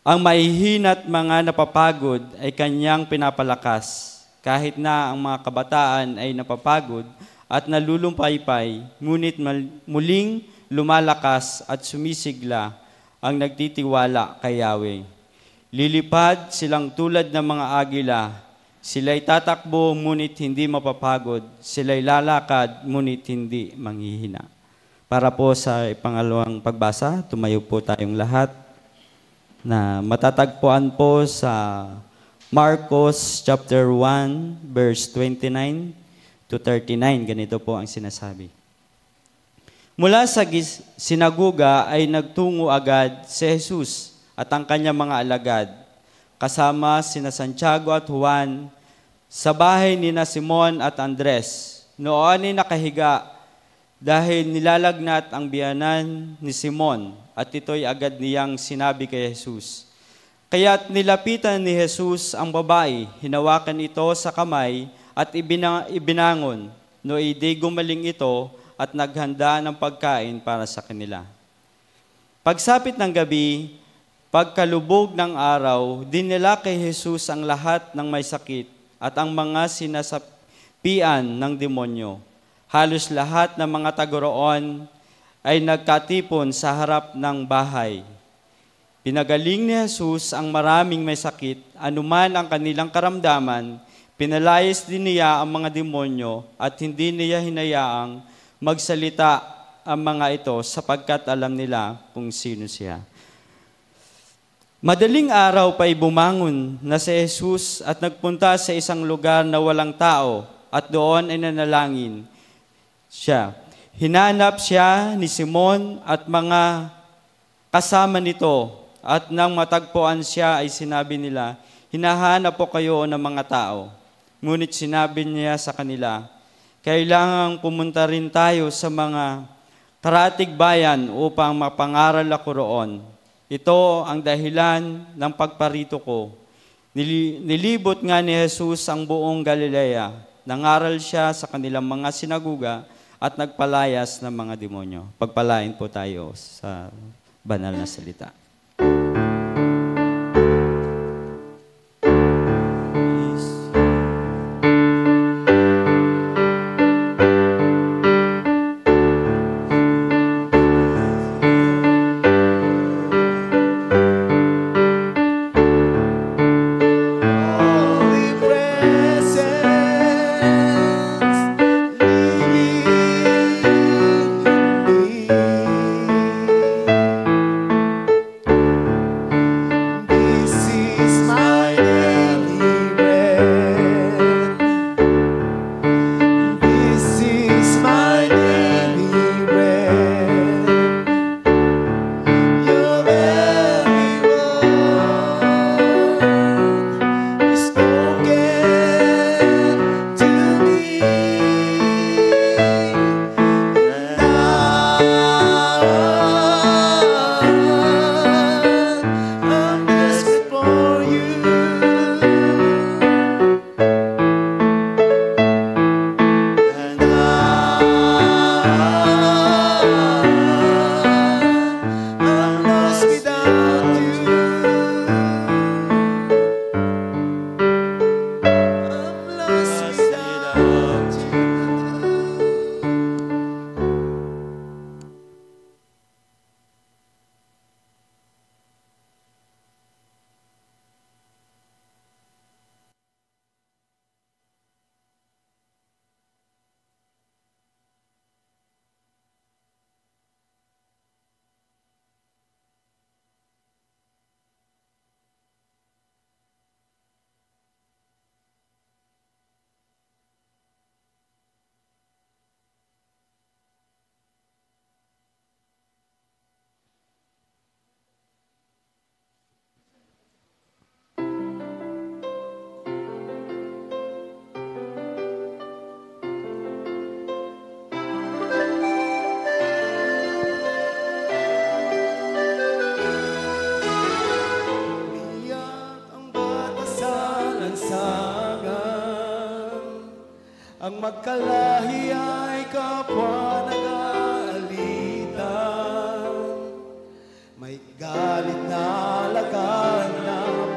Ang mahihina't mga napapagod ay kanyang pinapalakas. Kahit na ang mga kabataan ay napapagod at nalulumpaypay, ngunit muling lumalakas at sumisigla ang nagtitiwala kay Yahweh. Lilipad silang tulad ng mga agila. Sila'y tatakbo, ngunit hindi mapapagod. Sila'y lalakad, ngunit hindi manghihina. Para po sa pangalawang pagbasa, tumayo po tayong lahat na matatagpuan po sa Marcos chapter 1, verse 29 to 39. Ganito po ang sinasabi. Mula sa sinaguga ay nagtungo agad si Jesus at ang kanyang mga alagad, kasama sina Santiago at Juan, sa bahay ni na Simon at Andres. Noon ay nakahiga dahil nilalagnat ang biyanan ni Simon at ito'y agad niyang sinabi kay Jesus, Kaya't nilapitan ni Jesus ang babae, hinawakan ito sa kamay at ibinangon. Nooy di gumaling ito at naghanda ng pagkain para sa kanila. Pagsapit ng gabi, pagkalubog ng araw, dinala kay Jesus ang lahat ng may sakit at ang mga sinasapian ng demonyo. Halos lahat ng mga taga-roon ay nagkatipon sa harap ng bahay. Pinagaling ni Jesus ang maraming may sakit, anuman ang kanilang karamdaman, pinalayas din niya ang mga demonyo at hindi niya hinayaang magsalita ang mga ito sapagkat alam nila kung sino siya. Madaling araw pa'y bumangon na si Jesus at nagpunta sa isang lugar na walang tao at doon ay nanalangin siya. Hinanap siya ni Simon at mga kasama nito. At nang matagpuan siya ay sinabi nila, hinahanap po kayo ng mga tao. Ngunit sinabi niya sa kanila, kailangang pumunta rin tayo sa mga karatig bayan upang mapangaral ako roon. Ito ang dahilan ng pagparito ko. Nilibot nga ni Jesus ang buong Galilea. Nangaral siya sa kanilang mga sinaguga at nagpalayas ng mga demonyo. Pagpalain po tayo sa banal na salita. Ang magkalahi ay kapwa nag-aalitan. May galit na laganap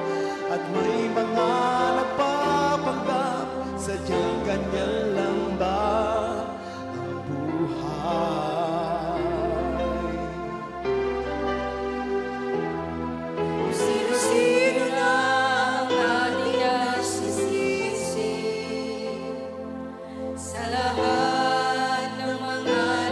at may mga nagpapanggap. Sadyang ganyan lang ba ang buhay? Sino-sino lang ating nasisisi sa lahat ng mga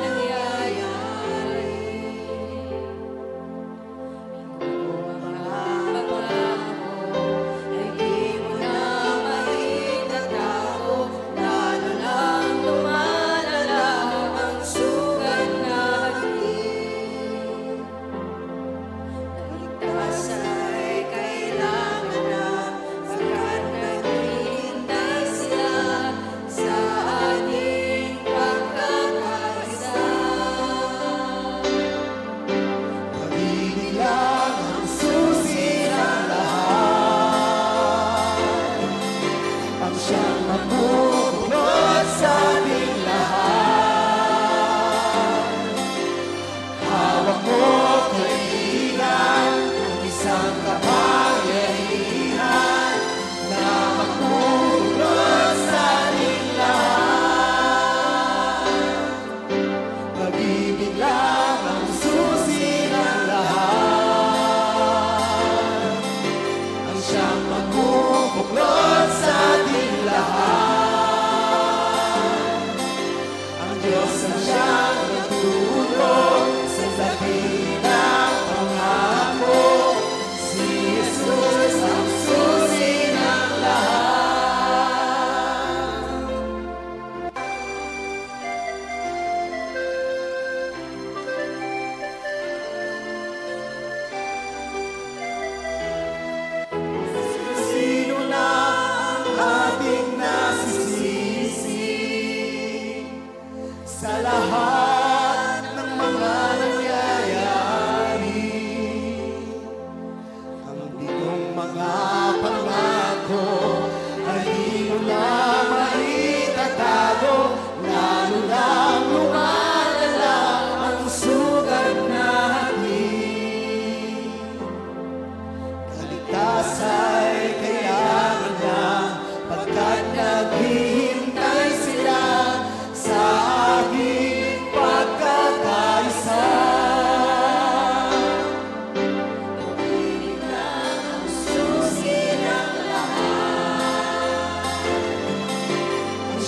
mga pangako ay di mo na maitatago, lalo lang lumalala ang sugat natin. Kaligtasan ay kailangan na, pagkat naghihintay sila sa aking pagkakaisa.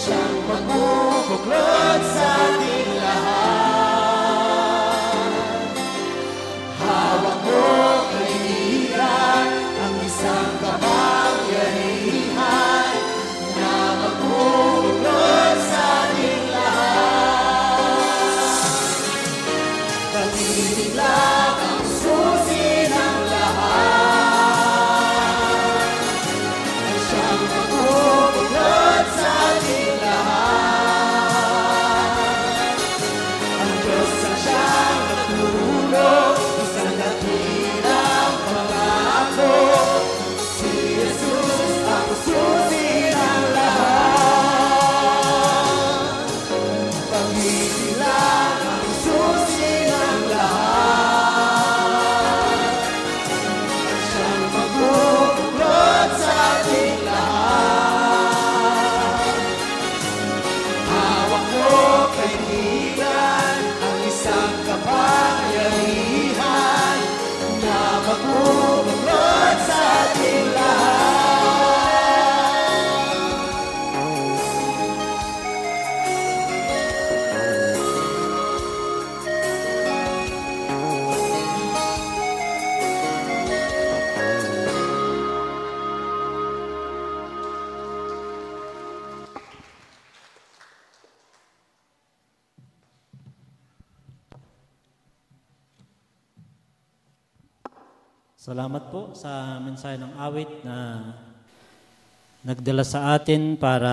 Siyang magbubuklod sa ating lahat. Hawak mo kaibigan ang isang kapangyarihan na magbubuklod sa ating lahat. Pag-ibig lang ang susi ng lahat. Ang siyang magbubuklod sa ating Salamat po sa mensahe ng awit na nagdala sa atin para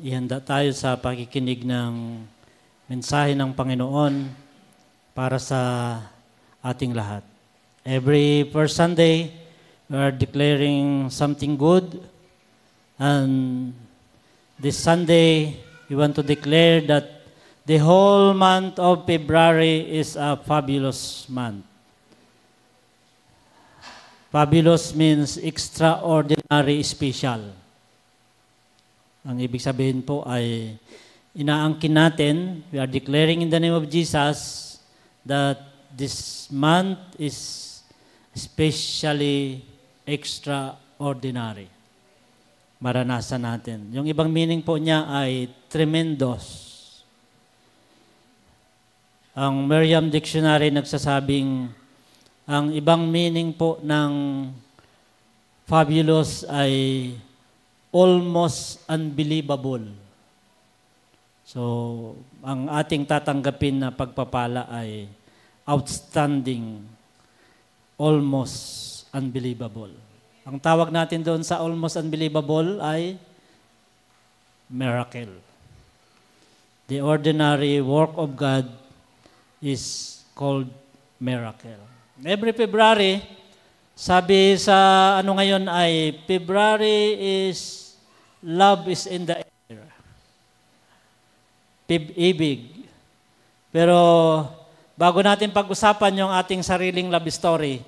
ihanda tayo sa pakikinig ng mensahe ng Panginoon para sa ating lahat. Every first Sunday, we are declaring something good, and this Sunday, we want to declare that the whole month of February is a fabulous month. Fabulous means extraordinary special. Ang ibig sabihin po ay inaangkin natin, we are declaring in the name of Jesus that this month is especially extraordinary. Maranasan natin. Yung ibang meaning po niya ay tremendous. Ang Merriam Dictionary nagsasabing ang ibang meaning po ng fabulous ay almost unbelievable. So, ang ating tatanggapin na pagpapala ay outstanding, almost unbelievable. Ang tawag natin doon sa almost unbelievable ay miracle. The ordinary work of God is called miracle. Every February, sabi sa ano ngayon ay February is love is in the air. Ibig. Pero bago natin pag-usapan yung ating sariling love story,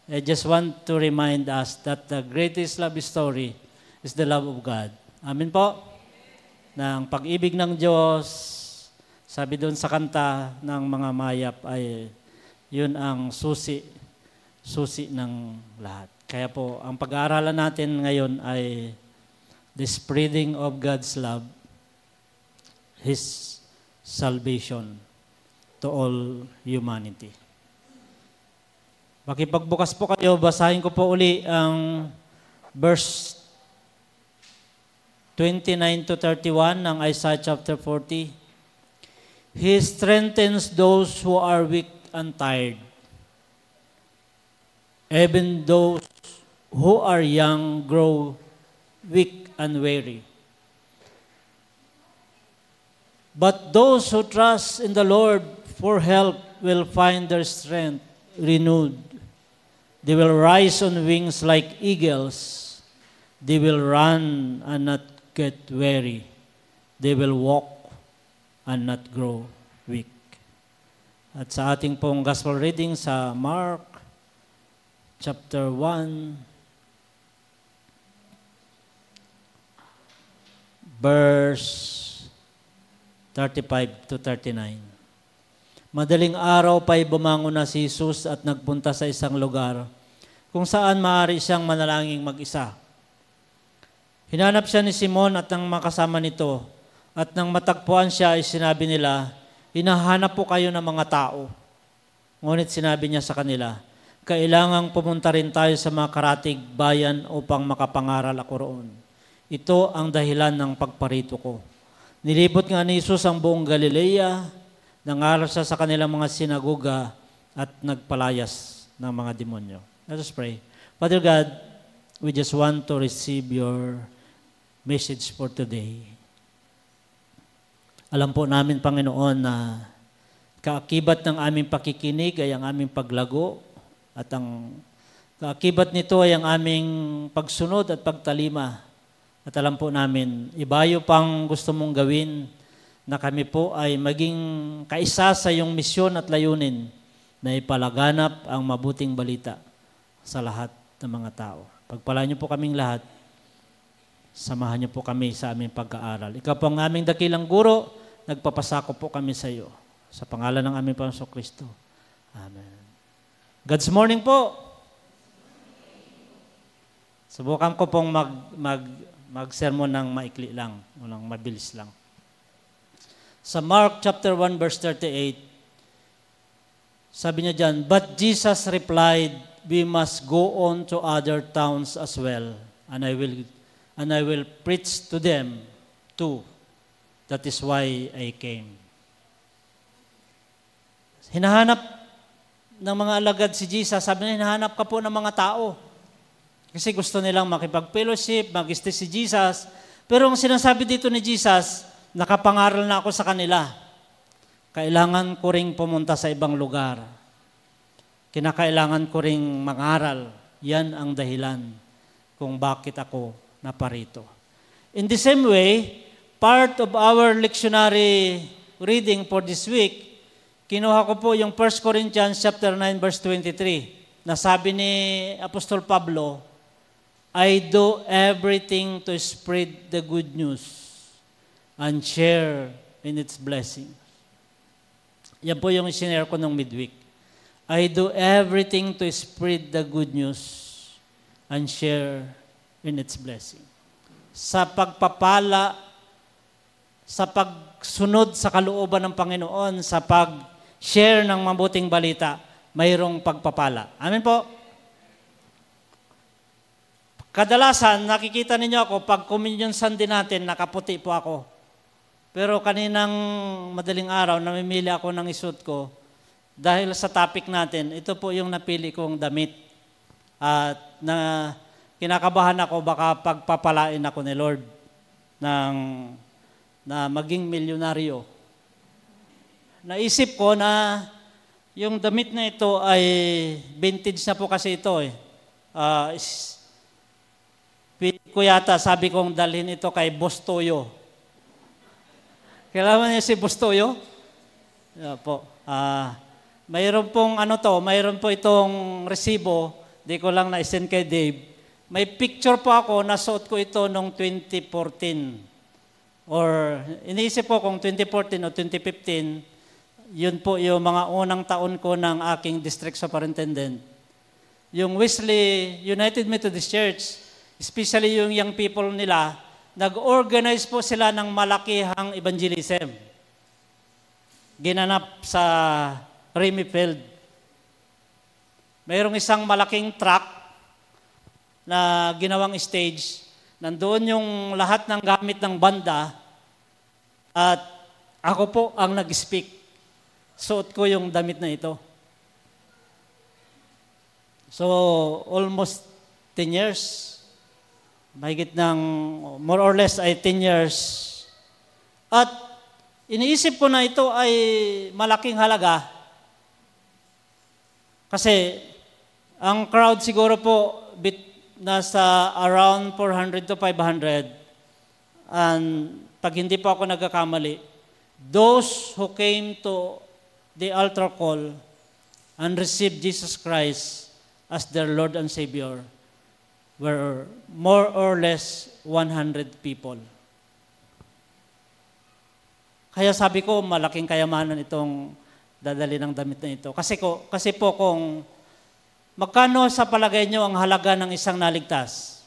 I just want to remind us that the greatest love story is the love of God. Amen po? Na ang pag-ibig ng Diyos, sabi doon sa kanta ng mga mayap ay yun ang susi ng lahat. Kaya po, ang pag-aaralan natin ngayon ay the spreading of God's love, His salvation to all humanity. Makipagbukas po kayo, basahin ko po uli ang verse 29 to 31 ng Isaiah chapter 40. He strengthens those who are weak and tired. Even those who are young grow weak and weary. But those who trust in the Lord for help will find their strength renewed. They will rise on wings like eagles. They will run and not get weary. They will walk and not grow weak. At sa ating pong gospel reading sa Mark chapter 1, verse 35 to 39. Madaling araw pa'y bumangon na si Jesus at nagpunta sa isang lugar kung saan maaari siyang manalangin mag-isa. Hinanap siya ni Simon at ng makasama nito, at nang matagpuan siya ay sinabi nila, hinahanap po kayo ng mga tao. Ngunit sinabi niya sa kanila, kailangang pumunta rin tayo sa mga karatig bayan upang makapangaral ako roon. Ito ang dahilan ng pagparito ko. Nilibot nga ni Jesus ang buong Galilea, nangaral siya sa kanilang mga sinagoga at nagpalayas ng mga demonyo. Let us pray. Father God, we just want to receive your message for today. Alam po namin, Panginoon, na kaakibat ng aming pakikinig ay ang aming paglago at ang kaakibat nito ay ang aming pagsunod at pagtalima. At alam po namin, ibayo pang gusto mong gawin na kami po ay maging kaisa sa iyong misyon at layunin na ipalaganap ang mabuting balita sa lahat ng mga tao. Pagpalain niyo po kaming lahat, samahan niyo po kami sa aming pag-aaral. Ikaw po ang aming dakilang guro, nagpapasako po kami sa iyo. Sa pangalan ng aming Panginoong Kristo. Amen. God's morning po. Subukan ko pong mag-sermon ng maikli lang, o ng mabilis lang. Sa Mark chapter 1 verse 38, sabi niya dyan, but Jesus replied, we must go on to other towns as well, and I will preach to them too. That is why I came. Hinahanap ng mga alagad si Jesus, sabi niya, hinahanap ka po ng mga tao. Kasi gusto nilang makipag-fellowship, mag-stay si Jesus. Pero ang sinasabi dito ni Jesus, nakapangaral na ako sa kanila. Kailangan ko ring pumunta sa ibang lugar. Kinakailangan ko ring mangaral. Yan ang dahilan kung bakit ako naparito. In the same way, part of our lectionary reading for this week, kinuha ko po yung 1 Corinthians chapter 9 verse 23. Na sabi ni Apostol Pablo, I do everything to spread the good news and share in its blessing. Yan po yung sinare ko nung midweek. I do everything to spread the good news and share in its blessing. Sa pagpapala, sa pagsunod sa kalooban ng Panginoon, sa pag-share ng mabuting balita, mayroong pagpapala. Amen po? Kadalasan, nakikita ninyo ako, pag Communion Sunday natin, nakaputi po ako. Pero kaninang madaling araw, namimili ako ng isuot ko dahil sa topic natin. Ito po yung napili kong damit. At na kinakabahan ako, baka pagpapalain ako ni Lord na maging milyonaryo. Naisip ko na yung damit na ito ay vintage na po kasi ito eh. Ko yata, sabi kong dalhin ito kay Boss Toyo. Kailangan niya si Boss Toyo? Yeah, po. Mayroon pong mayroon po itong resibo, di ko lang na-send kay Dave. May picture po ako, nasuot ko ito noong 2014. Or iniisip ko kung 2014 o 2015, yun po yung mga unang taon ko ng aking district superintendent. Yung Wesley United Methodist Church, especially yung young people nila, nag-organize po sila ng malakihang evangelism. Ginanap sa Remy Field. Mayroong isang malaking truck na ginawang stage. Nandoon yung lahat ng gamit ng banda at ako po ang nag-speak. Suot ko yung damit na ito. So, almost 10 years. Mahigit ng more or less ay 10 years. At iniisip ko na ito ay malaking halaga kasi Ang crowd siguro po nasa around 400 to 500. And pag hindi po ako nagkakamali, those who came to the altar call and received Jesus Christ as their Lord and Savior were more or less 100 people. Kaya sabi ko, malaking kayamanan itong dadali ng damit na ito. Kasi po kung magkano sa palagay nyo ang halaga ng isang naligtas?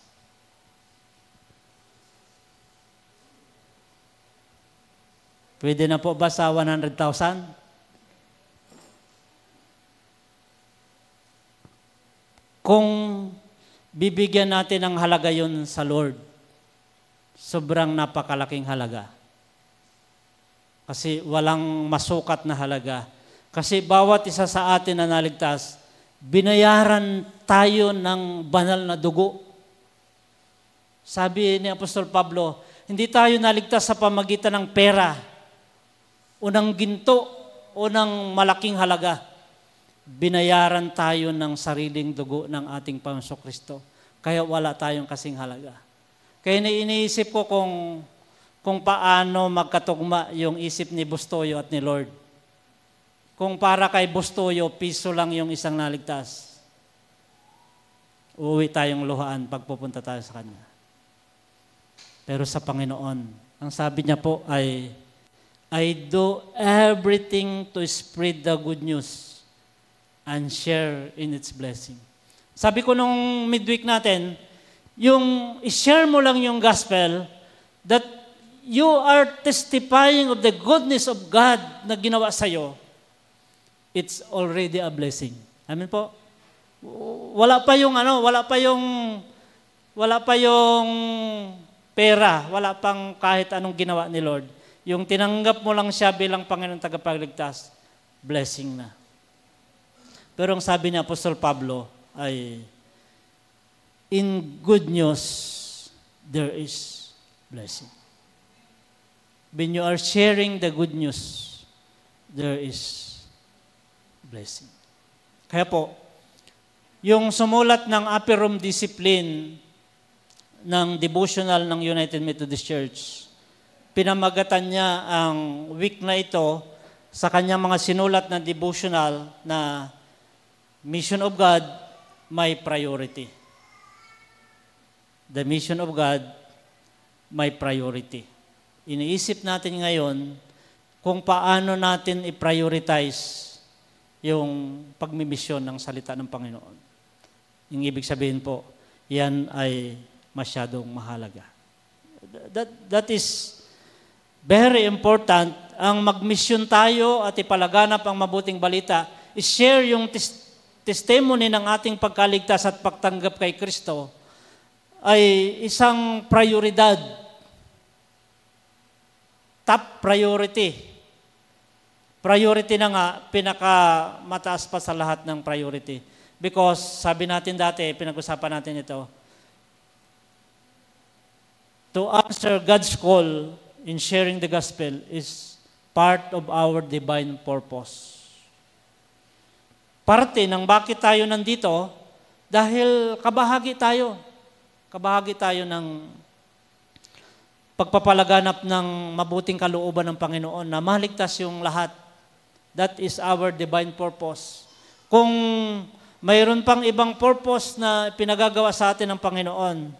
Pwede na po ba sa 100,000? Kung bibigyan natin ng halaga yun sa Lord, sobrang napakalaking halaga. Kasi walang masukat na halaga. Kasi bawat isa sa atin na naligtas, binayaran tayo ng banal na dugo. Sabi ni Apostol Pablo, hindi tayo naligtas sa pamagitan ng pera, o ng ginto, o ng malaking halaga. Binayaran tayo ng sariling dugo ng ating Panginoong Kristo. Kaya wala tayong kasing halaga. Kaya iniisip ko kung paano magkatugma yung isip ni Bustoyo at ni Lord. Kung para kay Bustoyo, piso lang yung isang naligtas, uuwi tayong luhaan pag pupunta tayo sa Kanya. Pero sa Panginoon, ang sabi niya po ay, I do everything to spread the good news and share in its blessing. Sabi ko nung midweek natin, yung i-share mo lang yung gospel that you are testifying of the goodness of God na ginawa sa'yo, it's already a blessing. Amen po? Wala pa yung pera, wala pang kahit anong ginawa ni Lord. Yung tinanggap mo lang siya bilang Panginoong tagapagligtas, blessing na. Pero ang sabi ni Apostol Pablo ay, in good news, there is blessing. When you are sharing the good news, there is blessing. Kaya po, yung sumulat ng Upper Room Discipline ng devotional ng United Methodist Church, pinamagatan niya ang week na ito sa kanyang mga sinulat na devotional na Mission of God, my priority. The mission of God, my priority. Iniisip natin ngayon kung paano natin i-prioritize yung pagmimisyon ng salita ng Panginoon. Yung ibig sabihin po, yan ay masyadong mahalaga. That is very important. Ang magmisyon tayo at ipalaganap ang mabuting balita, i-share yung testimony ng ating pagkaligtas at pagtanggap kay Kristo ay isang prioridad. Top priority. Priority na nga, pinakamataas pa sa lahat ng priority. Because sabi natin dati, pinag-usapan natin ito, to answer God's call in sharing the gospel is part of our divine purpose. Parte ng bakit tayo nandito, dahil kabahagi tayo. Kabahagi tayo ng pagpapalaganap ng mabuting kalooban ng Panginoon na maligtas yung lahat. That is our divine purpose. Kung mayroon pang ibang purpose na pinagagawa sa atin ng Panginoon,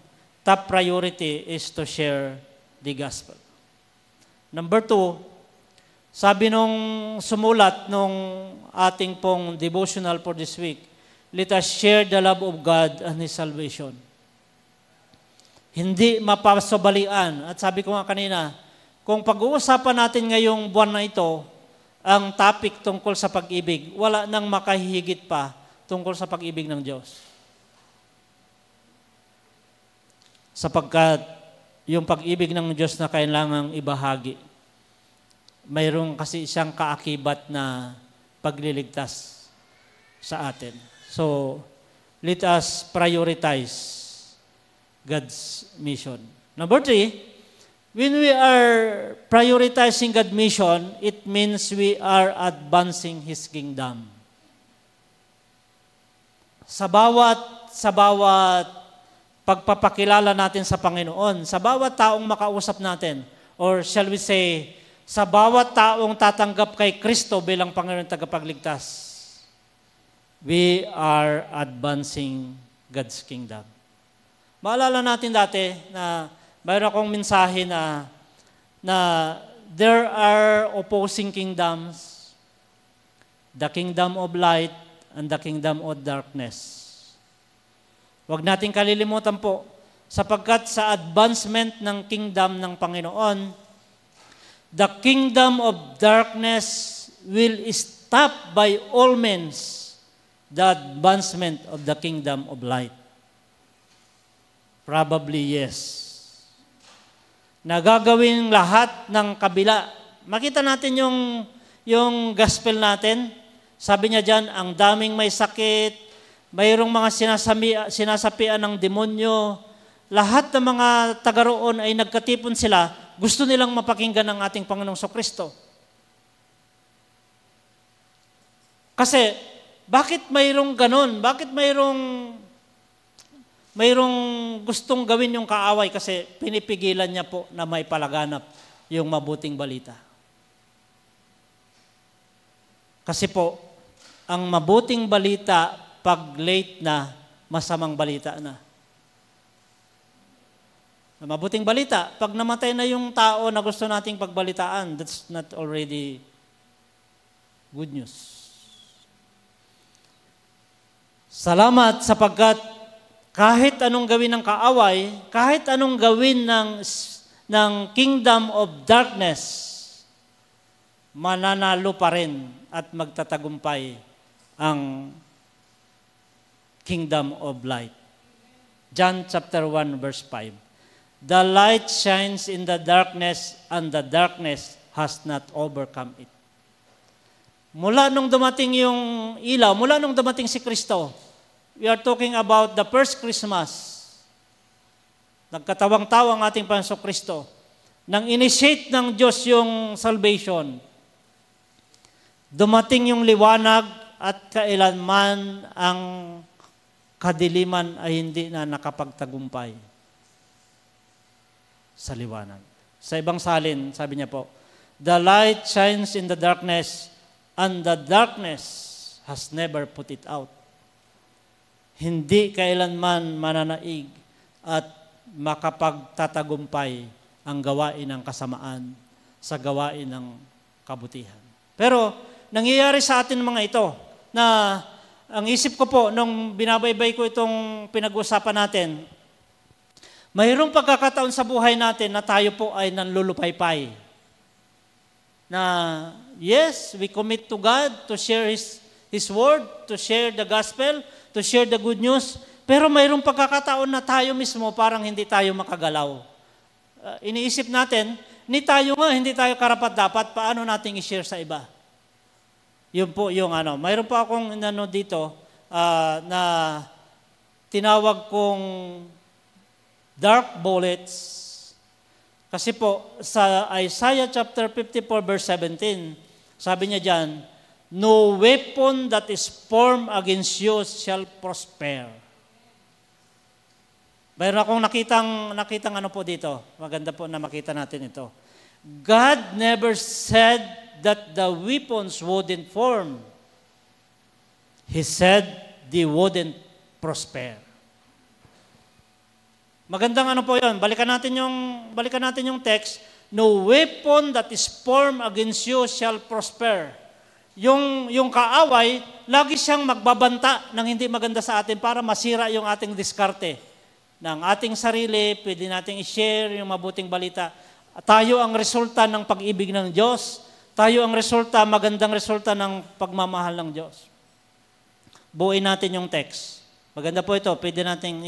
top priority is to share the gospel. Number 2, sabi nung sumulat nung ating pong devotional for this week, let us share the love of God and His salvation. Hindi mapasabalian. At sabi ko nga kanina, kung pag-uusapan natin ngayong buwan na ito, ang topic tungkol sa pag-ibig, wala nang makahihigit pa tungkol sa pag-ibig ng Diyos. Sapagkat yung pag-ibig ng Diyos na kailangang ibahagi, mayroong kasi isang kaakibat na pagliligtas sa atin. So, let us prioritize God's mission. Number 3, when we are prioritizing God's mission, it means we are advancing His kingdom. sa bawat pagpapakilala natin sa Panginoon, sa bawat taong makausap natin, or shall we say, sa bawat taong tatanggap kay Kristo bilang Panginoon tagapagligtas, we are advancing God's kingdom. Maalala natin dati na mayroon akong mensahe na there are opposing kingdoms, the kingdom of light and the kingdom of darkness. Huwag nating kalilimutan po, sapagkat sa advancement ng kingdom ng Panginoon, the kingdom of darkness will stop by all means the advancement of the kingdom of light. Probably yes. Nagagawin lahat ng kabila. Makita natin yung gospel natin. Sabi niya dyan, ang daming may sakit, mayroong mga sinasapian ng demonyo. Lahat ng mga taga roon ay nagkatipon sila. Gusto nilang mapakinggan ng ating Panginoong Kristo. Kasi, bakit mayroong ganon? Bakit mayroong gustong gawin yung kaaway? Kasi pinipigilan niya po na may palaganap yung mabuting balita. Kasi po, ang mabuting balita, pag late na, masamang balita na. Mabuting balita, pag namatay na yung tao na gusto nating pagbalitaan, that's not already good news. Salamat sapagkat kahit anong gawin ng kaaway, kahit anong gawin ng kingdom of darkness, mananalo pa rin at magtatagumpay ang kingdom of light. John chapter 1 verse 5. The light shines in the darkness and the darkness has not overcome it. Mula nung dumating yung ilaw, mula nung dumating si Kristo, we are talking about the first Christmas. Nagkatawang-tawang ating Panginoong Kristo. Nang initiate ng Diyos yung salvation, dumating yung liwanag at kailanman ang kadiliman ay hindi na nakapagtagumpay sa liwanag. Sa ibang salin, sabi niya po, the light shines in the darkness and the darkness has never put it out. Hindi kailanman mananaig at makapagtatagumpay ang gawain ng kasamaan sa gawain ng kabutihan. Pero, nangyayari sa atin mga ito na ang isip ko po, nung binabaybay ko itong pinag-usapan natin, mayroong pagkakataon sa buhay natin na tayo po ay nanlulupaypay. Na, yes, we commit to God to share His Word, to share the gospel, to share the good news, pero mayroong pagkakataon na tayo mismo parang hindi tayo makagalaw. Iniisip natin, hindi tayo karapat-dapat, paano nating i-share sa iba? Yun po yung mayroon pa akong dito na tinawag kong dark bullets. Kasi po, sa Isaiah chapter 54 verse 17, sabi niya dyan, no weapon that is formed against you shall prosper. Mayroon akong nakitang po dito. Maganda po na makita natin ito. God never said that the weapons wouldn't form. He said they wouldn't prosper. Magandang po 'yon. Balikan natin yung text. No weapon that is formed against you shall prosper. Yung kaaway, lagi siyang magbabanta ng hindi maganda sa atin para masira yung ating diskarte ng ating sarili. Pwede nating i-share yung mabuting balita. Tayo ang resulta ng pag-ibig ng Diyos. Tayo ang magandang resulta ng pagmamahal ng Diyos. Buuin natin yung text. Maganda po ito. Pwede natin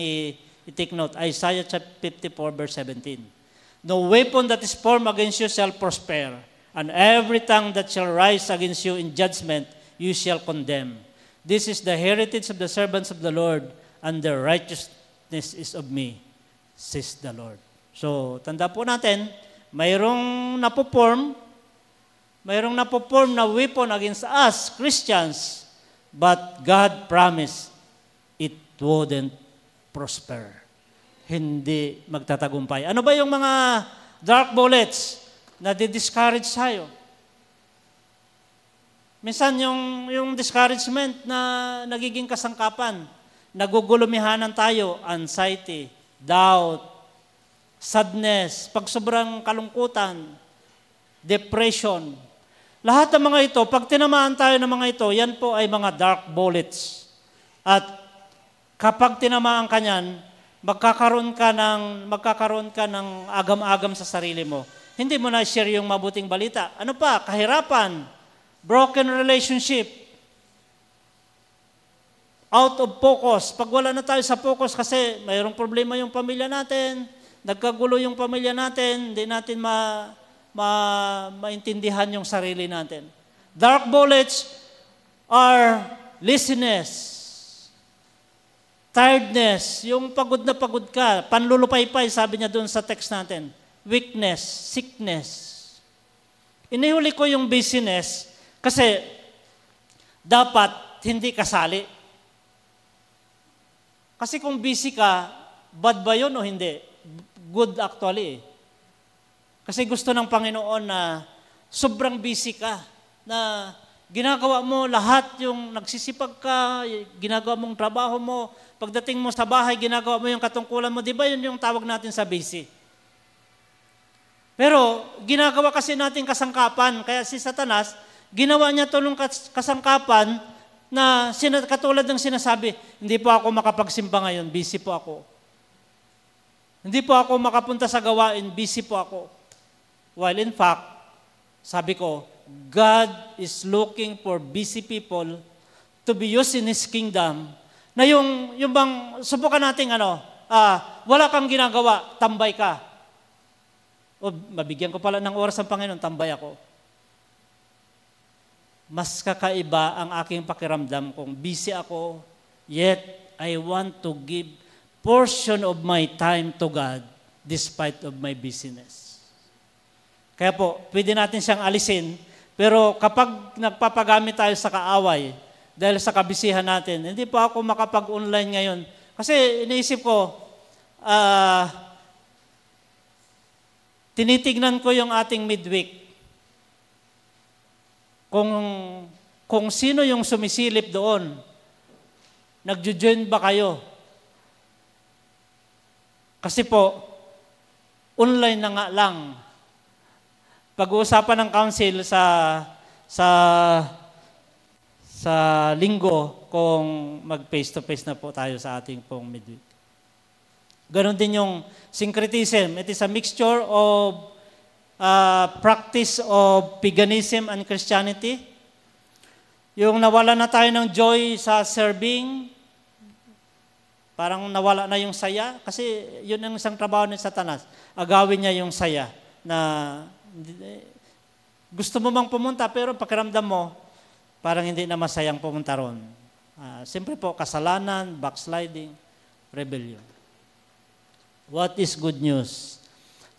i-take note. Isaiah 54 verse 17. No weapon that is formed against you shall prosper, and every tongue that shall rise against you in judgment you shall condemn. This is the heritage of the servants of the Lord, and their righteousness is of me, says the Lord. So, tanda po natin, mayroong napoform na weapon against us, Christians, but God promised wouldn't prosper. Hindi magtatagumpay. Ano ba yung mga dark bullets na di-discourage tayo? Minsan yung discouragement na nagiging kasangkapan, nagugulumihanan tayo, anxiety, doubt, sadness, pag sobrang kalungkutan, depression. Lahat ng mga ito, pag tinamaan tayo ng mga ito, yan po ay mga dark bullets. At kapag tinamaan ka niyan, magkakaroon ka ng agam-agam sa sarili mo. Hindi mo na share yung mabuting balita. Ano pa? Kahirapan, broken relationship, out of focus. Pag wala na tayo sa focus kasi mayroong problema yung pamilya natin, nagkagulo yung pamilya natin, hindi natin maintindihan yung sarili natin. Dark bullets are laziness, tiredness, yung pagod na pagod ka, panlulupaypay, sabi niya doon sa text natin, weakness, sickness. Inihuli ko yung busyness kasi dapat hindi kasali. Kasi kung busy ka, bad ba yun o hindi? Good actually. Kasi gusto ng Panginoon na sobrang busy ka, na ginagawa mo lahat yung nagsisipag ka, ginagawa mong trabaho mo, pagdating mo sa bahay, ginagawa mo yung katungkulan mo, di ba yun yung tawag natin sa busy? Pero ginagawa kasi natin kasangkapan, kaya si Satanas, ginawa niya tulong kasangkapan na katulad ng sinasabi, hindi po ako makapagsimba ngayon, busy po ako. Hindi po ako makapunta sa gawain, busy po ako. While in fact, sabi ko, God is looking for busy people to be used in His kingdom, na yung bang, subukan natin wala kang ginagawa, tambay ka. O mabigyan ko pala ng oras ang Panginoon, tambay ako. Mas kakaiba ang aking pakiramdam kung busy ako, yet I want to give portion of my time to God despite of my busyness. Kaya po, pwede natin siyang alisin, pero kapag nagpapagamit tayo sa kaaway, dahil sa kabisihan natin, hindi pa ako makapag-online ngayon. Kasi iniisip ko, tinitignan ko yung ating midweek. Kung sino yung sumisilip doon, nagjo-join ba kayo? Kasi po, online na nga lang. Pag-uusapan ng council sa linggo kung mag-face-to-face na po tayo sa ating pong midweek. Ganon din yung syncretism. It is a mixture of practice of paganism and Christianity. Yung nawala na tayo ng joy sa serving, parang nawala na yung saya. Kasi yun ang isang trabaho ni Satanas. Agawin niya yung saya na gusto mo bang pumunta pero pakiramdam mo, parang hindi na masayang pumunta ron. Siyempre po, kasalanan, backsliding, rebellion. What is good news?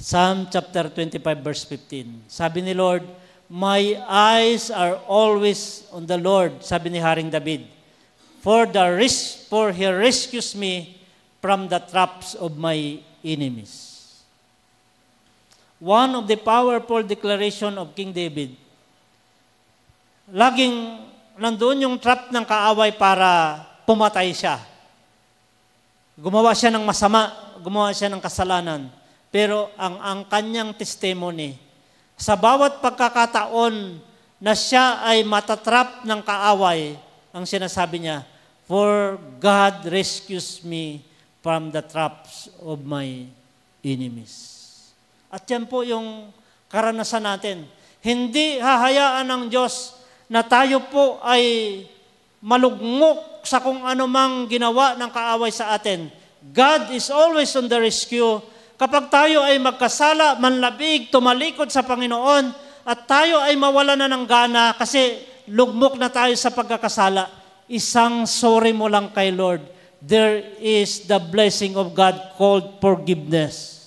Psalm chapter 25 verse 15. Sabi ni Lord, my eyes are always on the Lord, sabi ni Haring David, for He rescues me from the traps of my enemies. One of the powerful declaration of King David, laging nandoon yung trap ng kaaway para pumatay siya. Gumawa siya ng masama, gumawa siya ng kasalanan. Pero ang kanyang testimony, sa bawat pagkakataon na siya ay matatrap ng kaaway, ang sinasabi niya, for God rescues me from the traps of my enemies. At yan po yung karanasan natin. Hindi hahayaan ng Diyos na tayo po ay malugmok sa kung anumang ginawa ng kaaway sa atin. God is always on the rescue. Kapag tayo ay magkasala, manlabig, tumalikod sa Panginoon, at tayo ay mawala na ng gana kasi lugmok na tayo sa pagkakasala, isang sorry mo lang kay Lord, there is the blessing of God called forgiveness.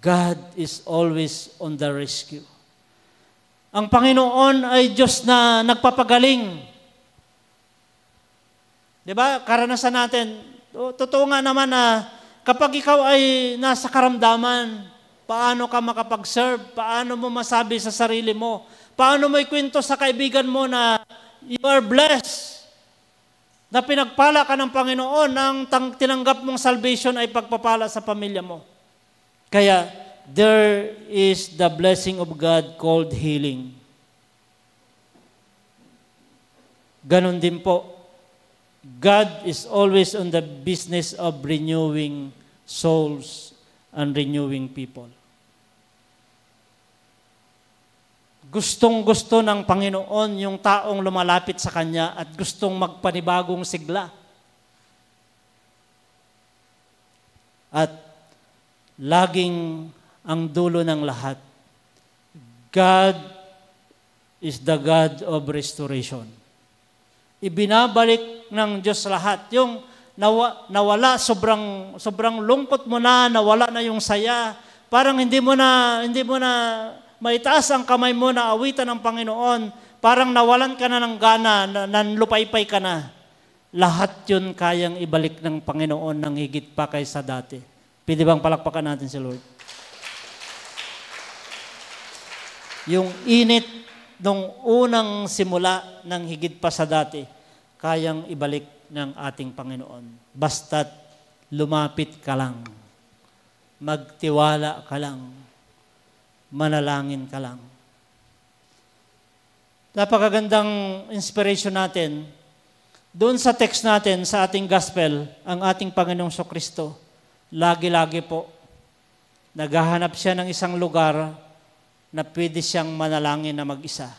God is always on the rescue. Ang Panginoon ay Diyos na nagpapagaling. Di ba? Karanasan natin. Totoo nga naman na kapag ikaw ay nasa karamdaman, paano ka makapag-serve? Paano mo masabi sa sarili mo? Paano mo ikwento sa kaibigan mo na you are blessed? Na pinagpala ka ng Panginoon, ang tinanggap mong salvation ay pagpapala sa pamilya mo. Kaya, there is the blessing of God called healing. Ganon din po. God is always on the business of renewing souls and renewing people. Gustong-gusto ng Panginoon yung taong lumalapit sa Kanya at gustong magpanibagong sigla. At laging ang dulo ng lahat, God is the God of restoration. Ibinabalik ng Diyos lahat. Yung nawala, sobrang lungkot mo na, nawala na yung saya. Parang hindi mo na maitaas ang kamay mo na awitan ng Panginoon. Parang nawalan ka na ng gana, nanlupaypay ka na. Lahat yun kayang ibalik ng Panginoon ng higit pa kaysa dati. Pwede bang palakpakan natin si Lord? Yung init nung unang simula ng higit pa sa dati, kayang ibalik ng ating Panginoon. Basta't lumapit ka lang, magtiwala ka lang, manalangin ka lang. Napakagandang inspiration natin. Doon sa text natin, sa ating gospel, ang ating Panginoong Kristo, lagi-lagi po, naghahanap siya ng isang lugar na pwede siyang manalangin na mag-isa.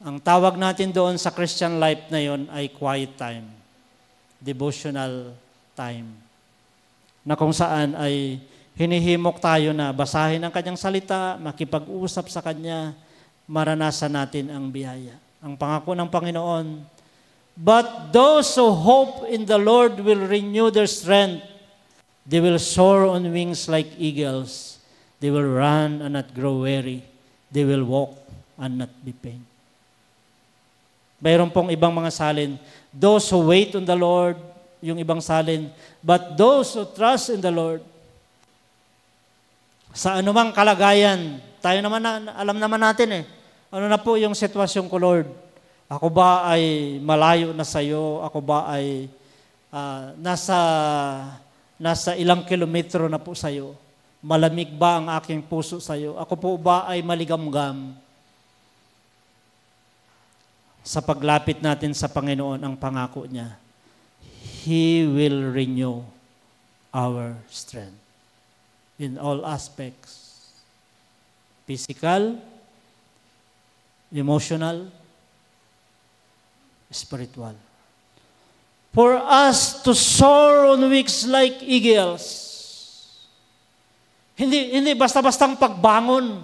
Ang tawag natin doon sa Christian life na yon ay quiet time, devotional time, na kung saan ay hinihimok tayo na basahin ang Kanyang salita, makipag-usap sa Kanya, maranasan natin ang biyaya. Ang pangako ng Panginoon, but those who hope in the Lord will renew their strength. They will soar on wings like eagles. They will run and not grow weary. They will walk and not be pained. Mayroon pong ibang mga salin, those who wait on the Lord, yung ibang salin, but those who trust in the Lord. Sa anumang kalagayan, tayo naman alam naman natin ano na po yung sitwasyon ko, Lord? Ako ba ay malayo na sa iyo? Ako ba ay nasa ilang kilometro na po sa iyo? Malamig ba ang aking puso sa iyo? Ako po ba ay maligamgam? Sa paglapit natin sa Panginoon, ang pangako niya, He will renew our strength in all aspects. Physical, emotional, spiritual. For us to soar on wings like eagles. Hindi basta-bastang pagbangon.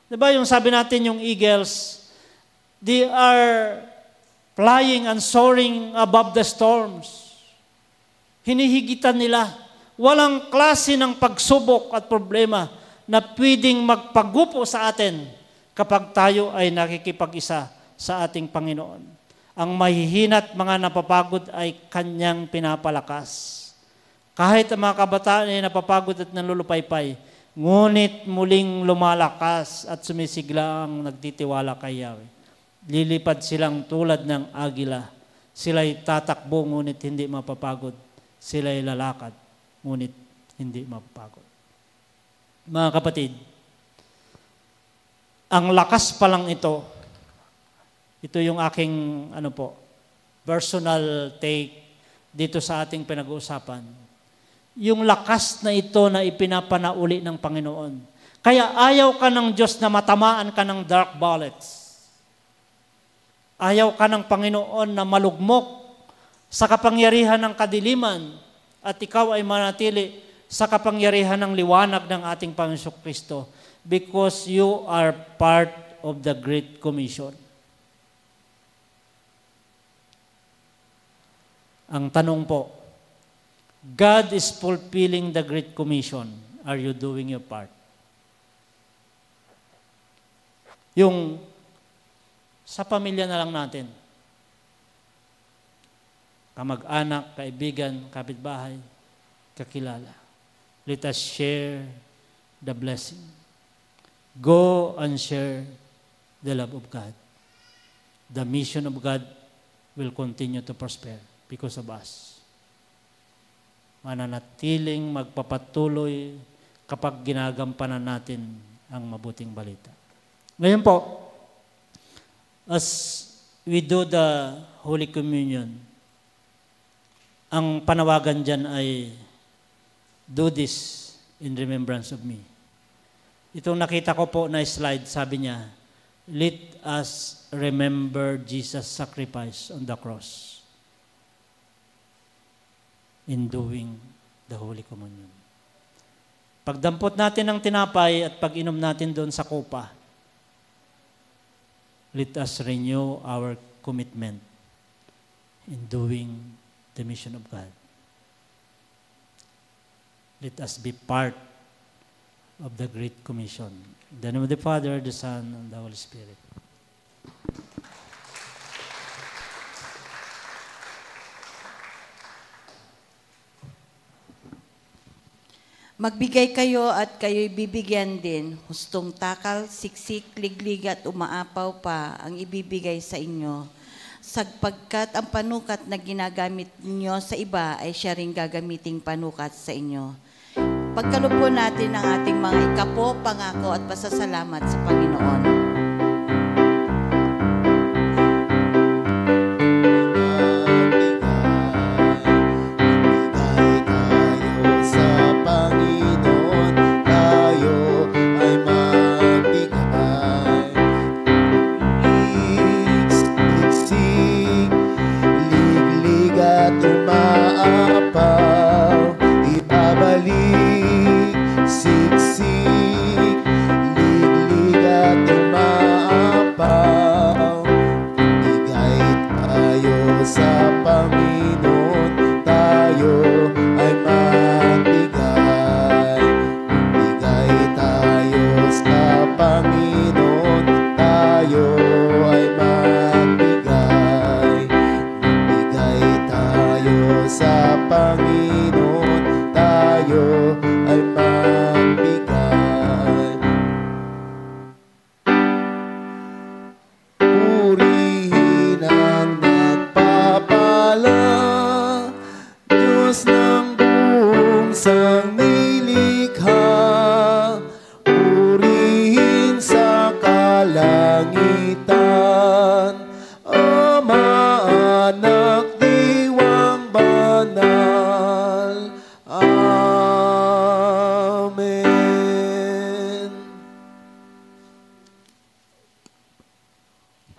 Diba yung sabi natin yung eagles, they are flying and soaring above the storms. Hinihigitan nila. Walang klase ng pagsubok at problema na pwedeng magpagupo sa atin kapag tayo ay nakikipag-isa sa ating Panginoon. Ang mahihina't mga napapagod ay Kanyang pinapalakas. Kahit ang mga kabataan ay napapagod at nanlulupaypay, ngunit muling lumalakas at sumisigla ang nagtitiwala kay Yahweh. Lilipad silang tulad ng agila. Sila'y tatakbo ngunit hindi mapapagod. Sila'y lalakad ngunit hindi mapapagod. Mga kapatid, ang lakas pa lang ito yung aking personal take dito sa ating pinag-uusapan. Yung lakas na ito na ipinapanauli ng Panginoon. Kaya ayaw ka ng Diyos na matamaan ka ng dark bullets. Ayaw ka ng Panginoon na malugmok sa kapangyarihan ng kadiliman at ikaw ay manatili sa kapangyarihan ng liwanag ng ating Panginoong Kristo because you are part of the Great Commission. Ang tanong po, God is fulfilling the Great Commission. Are you doing your part? Yung sa pamilya na lang natin. Kamag-anak, kaibigan, kapitbahay, kakilala. Let us share the blessing. Go and share the love of God. The mission of God will continue to prosper because of us. Mananatiling magpapatuloy kapag ginagampanan natin ang mabuting balita. Ngayon po, as we do the Holy Communion, ang panawagan dyan ay, do this in remembrance of me. Itong nakita ko po na slide, sabi niya, let us remember Jesus' sacrifice on the cross in doing the Holy Communion. Pagdampot natin ng tinapay at pag-inom natin doon sa kopa, let us renew our commitment in doing the mission of God. Let us be part of the Great Commission. In the name of the Father, the Son, and the Holy Spirit. Magbigay kayo at kayo'y bibigyan din. Hustong takal, siksik, liglig at umaapaw pa ang ibibigay sa inyo. Sagpagkat ang panukat na ginagamit niyo sa iba ay siya ring gagamiting panukat sa inyo. Pagkaloob po natin ang ating mga ikapo, pangako at pasasalamat sa Panginoon.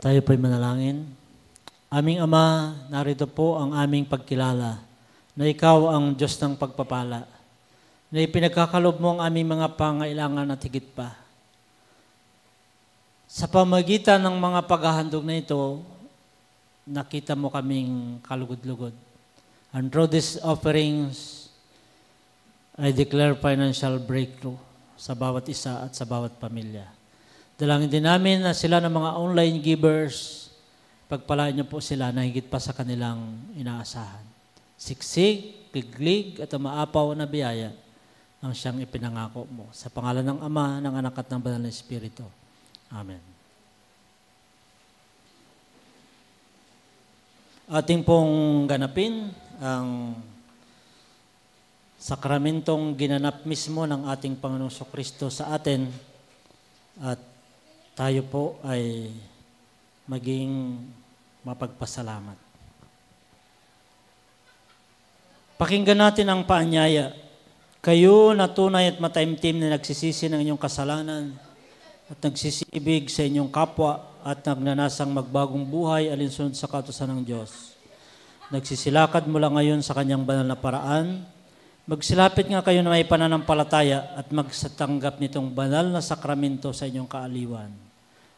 Tayo po'y manalangin. Aming Ama, narito po ang aming pagkilala na Ikaw ang Diyos ng pagpapala, na ipinagkakalob mo ang aming mga pangailangan at higit pa. Sa pamagitan ng mga paghahandog na ito, nakita mo kaming kalugod-lugod. And through these offerings, I declare financial breakthrough sa bawat isa at sa bawat pamilya. Dalangin din namin na sila ng mga online givers, pagpalain niyo po sila na higit pa sa kanilang inaasahan. Siksik, liglig at umaapaw na biyaya ang siyang ipinangako mo. Sa pangalan ng Ama, ng Anak at ng Banal na Espiritu. Amen. Ating pong ganapin ang sakramentong ginanap mismo ng ating Panginoong Kristo sa atin at tayo po ay maging mapagpasalamat. Pakinggan natin ang paanyaya. Kayo na tunay at mataimtim na nagsisisi ng inyong kasalanan at nagsisibig sa inyong kapwa at nagnanasang magbagong buhay alinsunod sa kautusan ng Diyos. Nagsisilakad mula ngayon sa kanyang banal na paraan. Magsilapit nga kayo na may pananampalataya at magsatanggap nitong banal na sakramento sa inyong kaaliwan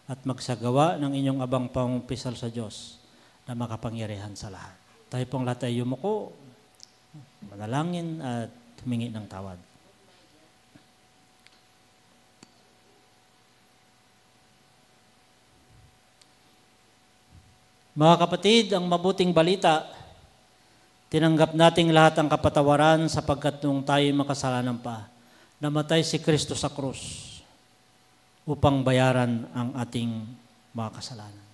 at magsagawa ng inyong abang pangumpisal sa Diyos na makapangyarihan sa lahat. Tayo pong lahat ay yumuko, manalangin at humingi ng tawad. Mga kapatid, ang mabuting balita, tinanggap nating lahat ang kapatawaran sapagkat nung tayo makasalanan pa, namatay si Kristo sa krus upang bayaran ang ating mga kasalanan.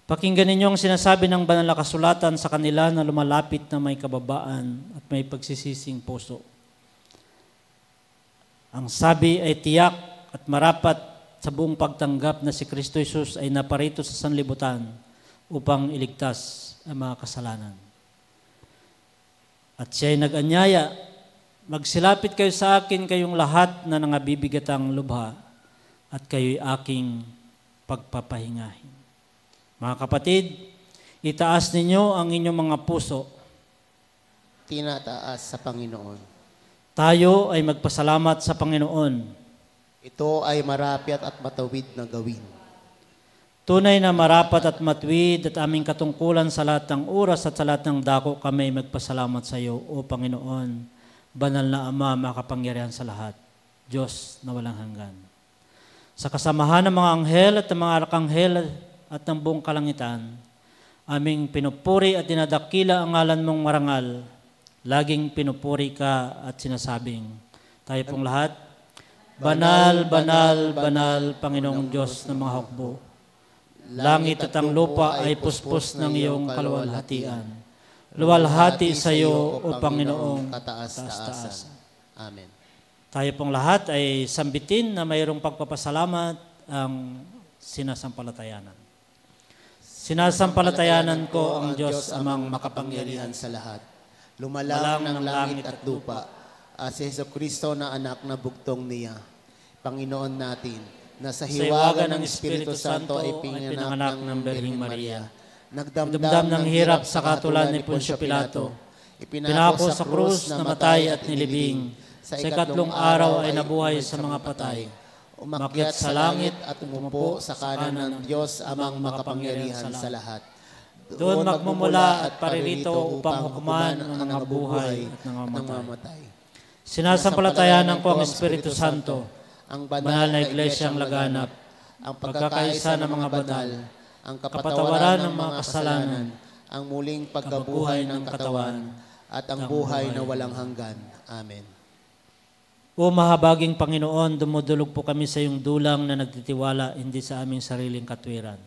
Pakinggan ninyo ang sinasabi ng banal na kasulatan sa kanila na lumalapit na may kababaan at may pagsisising puso. Ang sabi ay tiyak at marapat sa buong pagtanggap na si Kristo Jesus ay naparito sa sanlibutan upang iligtas ang mga kasalanan. At siya ay nag-anyaya, magsilapit kayo sa akin kayong lahat na nangabibigatang lubha at kayo'y aking pagpapahingahin. Mga kapatid, itaas ninyo ang inyong mga puso. Tinataas sa Panginoon. Tayo ay magpasalamat sa Panginoon. Ito ay marapat at matawid na gawin. Tunay na marapat at matuwid at aming katungkulan sa lahat ng oras at sa lahat ng dako kami magpasalamat sa iyo, O Panginoon, banal na Ama, makapangyarihan sa lahat, Diyos na walang hanggan. Sa kasamahan ng mga anghel at ng mga arkanghel at ng buong kalangitan, aming pinupuri at dinadakila ang ngalan mong marangal. Laging pinupuri ka at sinasabing, tayo pong lahat, Banal, banal, banal, Panginoong Diyos ng mga hukbo. Langit at ang lupa ay puspos ng iyong kaluwalhatian. Luwalhati sa iyo, O Panginoong kataas-taasan. Amen. Tayo pong lahat ay sambitin na mayroong pagpapasalamat ang sinasampalatayanan. Sinasampalatayanan ko ang Diyos amang makapangyarihan sa lahat. Lumalang ng langit at lupa. Si Jesucristo na anak na bugtong niya. Panginoon natin, na sa hiwaga ng Espiritu Santo ay pinanganak ng Birheng Maria. Nagdamdam ng hirap sa katulad ni Poncio Pilato. Ipinako sa krus, namatay at nilibing. Sa ikatlong araw ay nabuhay sa mga patay. Umakyat sa langit at umupo sa kanan ng Diyos amang makapangyarihan sa lahat. Doon magmumula at paririto upang hukuman ang mga buhay at nangamatay. Sinasampalatayanan ko ang Espiritu Santo, ang banal na iglesyang laganap, ang pagkakaisa ng mga banal, ang kapatawaran ng mga kasalanan, ang muling pagkabuhay ng katawan, at ang buhay na walang hanggan. Amen. O mahabaging Panginoon, dumudulog po kami sa iyong dulang na nagtitiwala hindi sa aming sariling katwiran,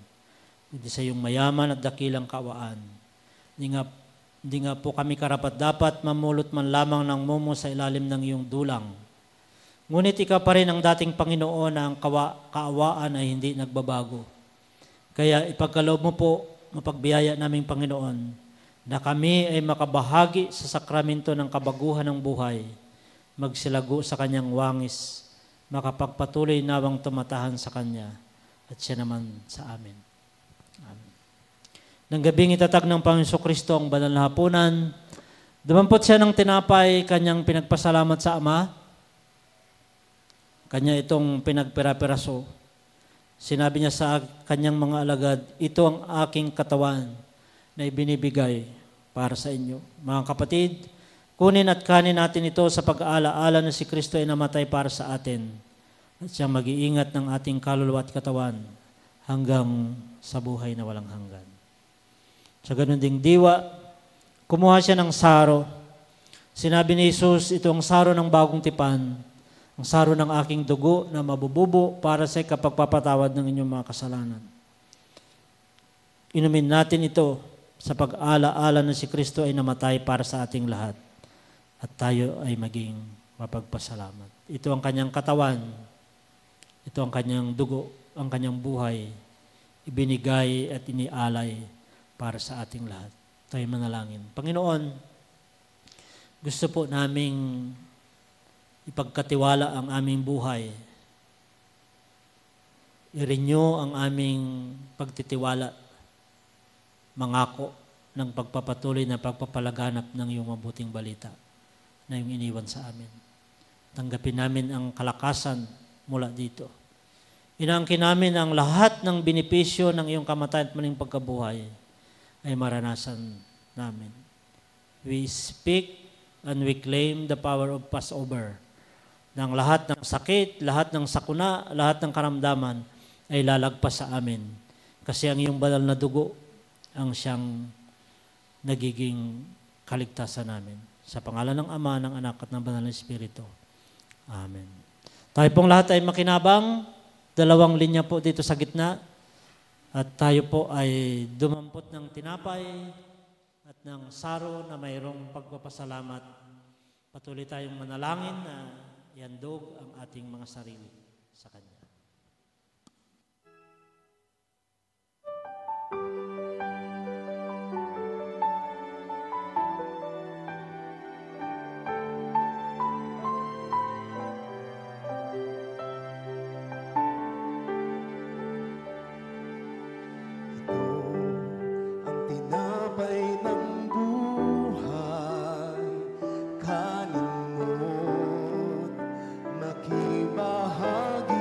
hindi sa iyong mayaman at dakilang kaawaan. Hindi nga po kami karapat-dapat mamulot man lamang ng mumo sa ilalim ng iyong dulang. Ngunit ikaw pa rin ang dating Panginoon na ang kaawaan ay hindi nagbabago. Kaya ipagkaloob mo po, mapagbiyaya naming Panginoon, na kami ay makabahagi sa sakramento ng kabaguhan ng buhay, magsilago sa kanyang wangis, makapagpatuloy nawang tumatahan sa kanya, at siya naman sa amin. Amen. Nang gabing itatag ng Panginoon Kristo ang banal na hapunan, dumampot siya ng tinapay, kanyang pinagpasalamat sa Ama, kanya itong pinagpira-piraso. Sinabi niya sa kanyang mga alagad, ito ang aking katawan na ibinibigay para sa inyo. Mga kapatid, kunin at kanin natin ito sa pag-aala-ala na si Kristo ay namatay para sa atin at siyang mag-iingat ng ating kaluluwa at katawan hanggang sa buhay na walang hanggan. Sa ganun ding diwa, kumuha siya ng saro. Sinabi ni Jesus, ito ang saro ng bagong tipan, ang saro ng aking dugo na mabububo para sa kapagpapatawad ng inyong mga kasalanan. Inumin natin ito sa pag-ala-ala na si Kristo ay namatay para sa ating lahat at tayo ay maging mapagpasalamat. Ito ang kanyang katawan, ito ang kanyang dugo, ang kanyang buhay, ibinigay at inialay para sa ating lahat. Tayo manalangin. Panginoon, gusto po naming ipagkatiwala ang aming buhay. I-renew ang aming pagtitiwala, mangako ng pagpapatuloy na pagpapalaganap ng iyong mabuting balita na iyong iniwan sa amin. Tanggapin namin ang kalakasan mula dito. Inaangkin namin ang lahat ng benepisyo ng iyong kamatayan at muling pagkabuhay ay maranasan namin. We speak and we claim the power of Passover. Ng lahat ng sakit, lahat ng sakuna, lahat ng karamdaman ay lalagpas sa amin. Kasi ang iyong banal na dugo ang siyang nagiging kaligtasan namin. Sa pangalan ng Ama, ng Anak at ng Banal na Espiritu. Amen. Tayo pong lahat ay makinabang. 2 linya po dito sa gitna. At tayo po ay dumampot ng tinapay at ng saro na mayroong pagpapasalamat. Patuloy tayong manalangin na ihandog ang ating mga sarili sa Kanya. Ang tinapay ng buhay, kanin mo't makibahagi.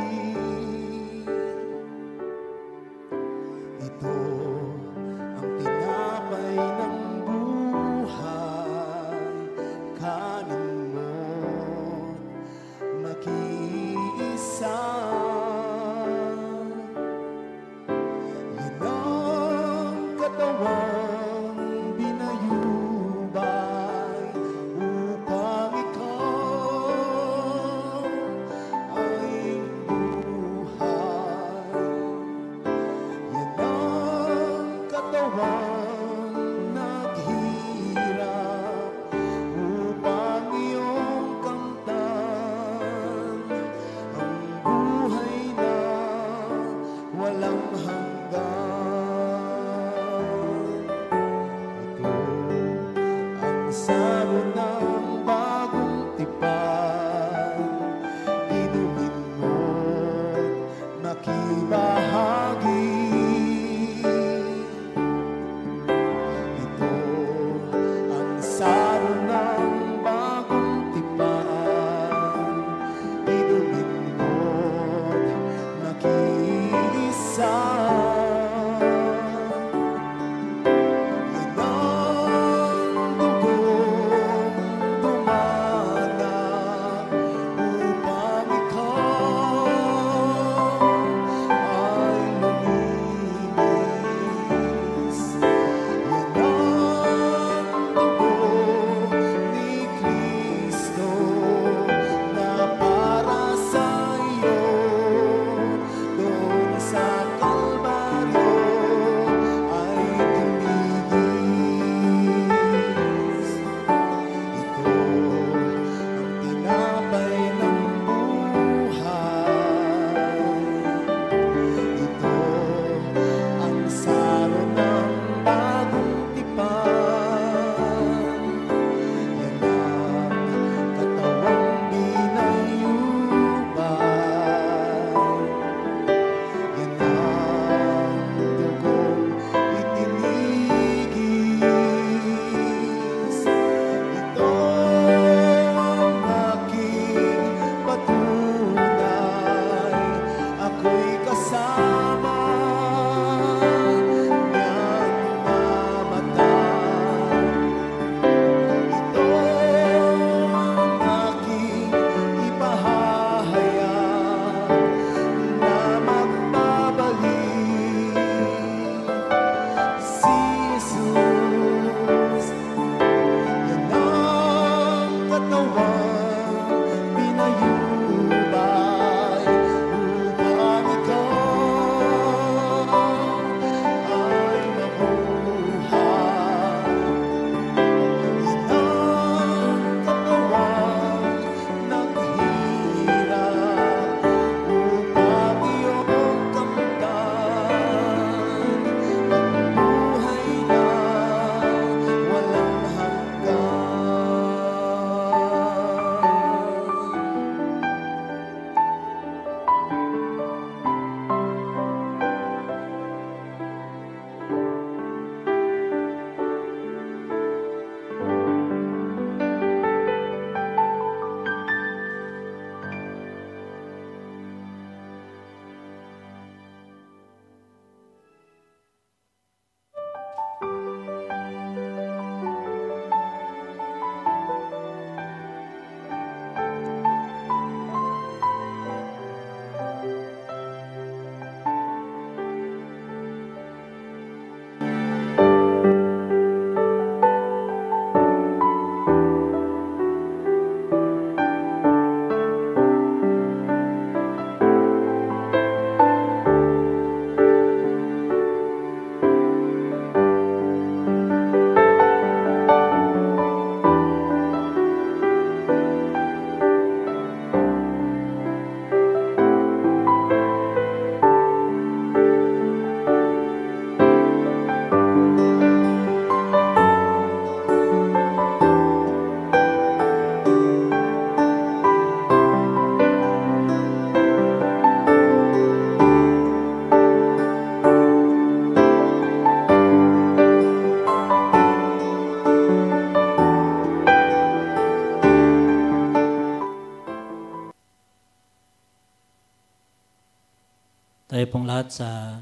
tayo pong lahat sa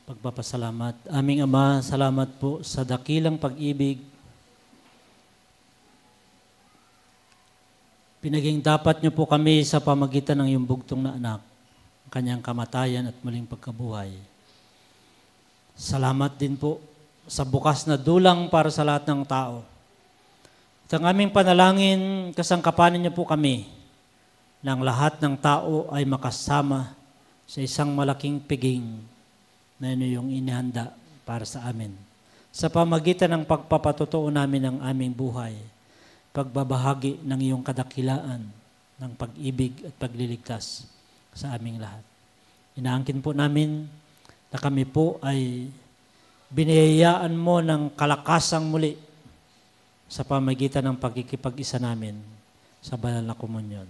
pagpapasalamat. Aming Ama, salamat po sa dakilang pag-ibig. Pinaging dapat niyo po kami sa pamagitan ng iyong bugtong na anak, kanyang kamatayan at muling pagkabuhay. Salamat din po sa bukas na dulang para sa lahat ng tao. At ang aming panalangin, kasangkapanin niyo po kami ng lahat ng tao ay makasama sa isang malaking piging na yung inihanda para sa amin. Sa pamagitan ng pagpapatotoo namin ng aming buhay, pagbabahagi ng iyong kadakilaan ng pag-ibig at pagliligtas sa aming lahat. Inaangkin po namin na kami po ay biniyayaan mo ng kalakasang muli sa pamagitan ng pagkikipag-isa namin sa banal na komunyon.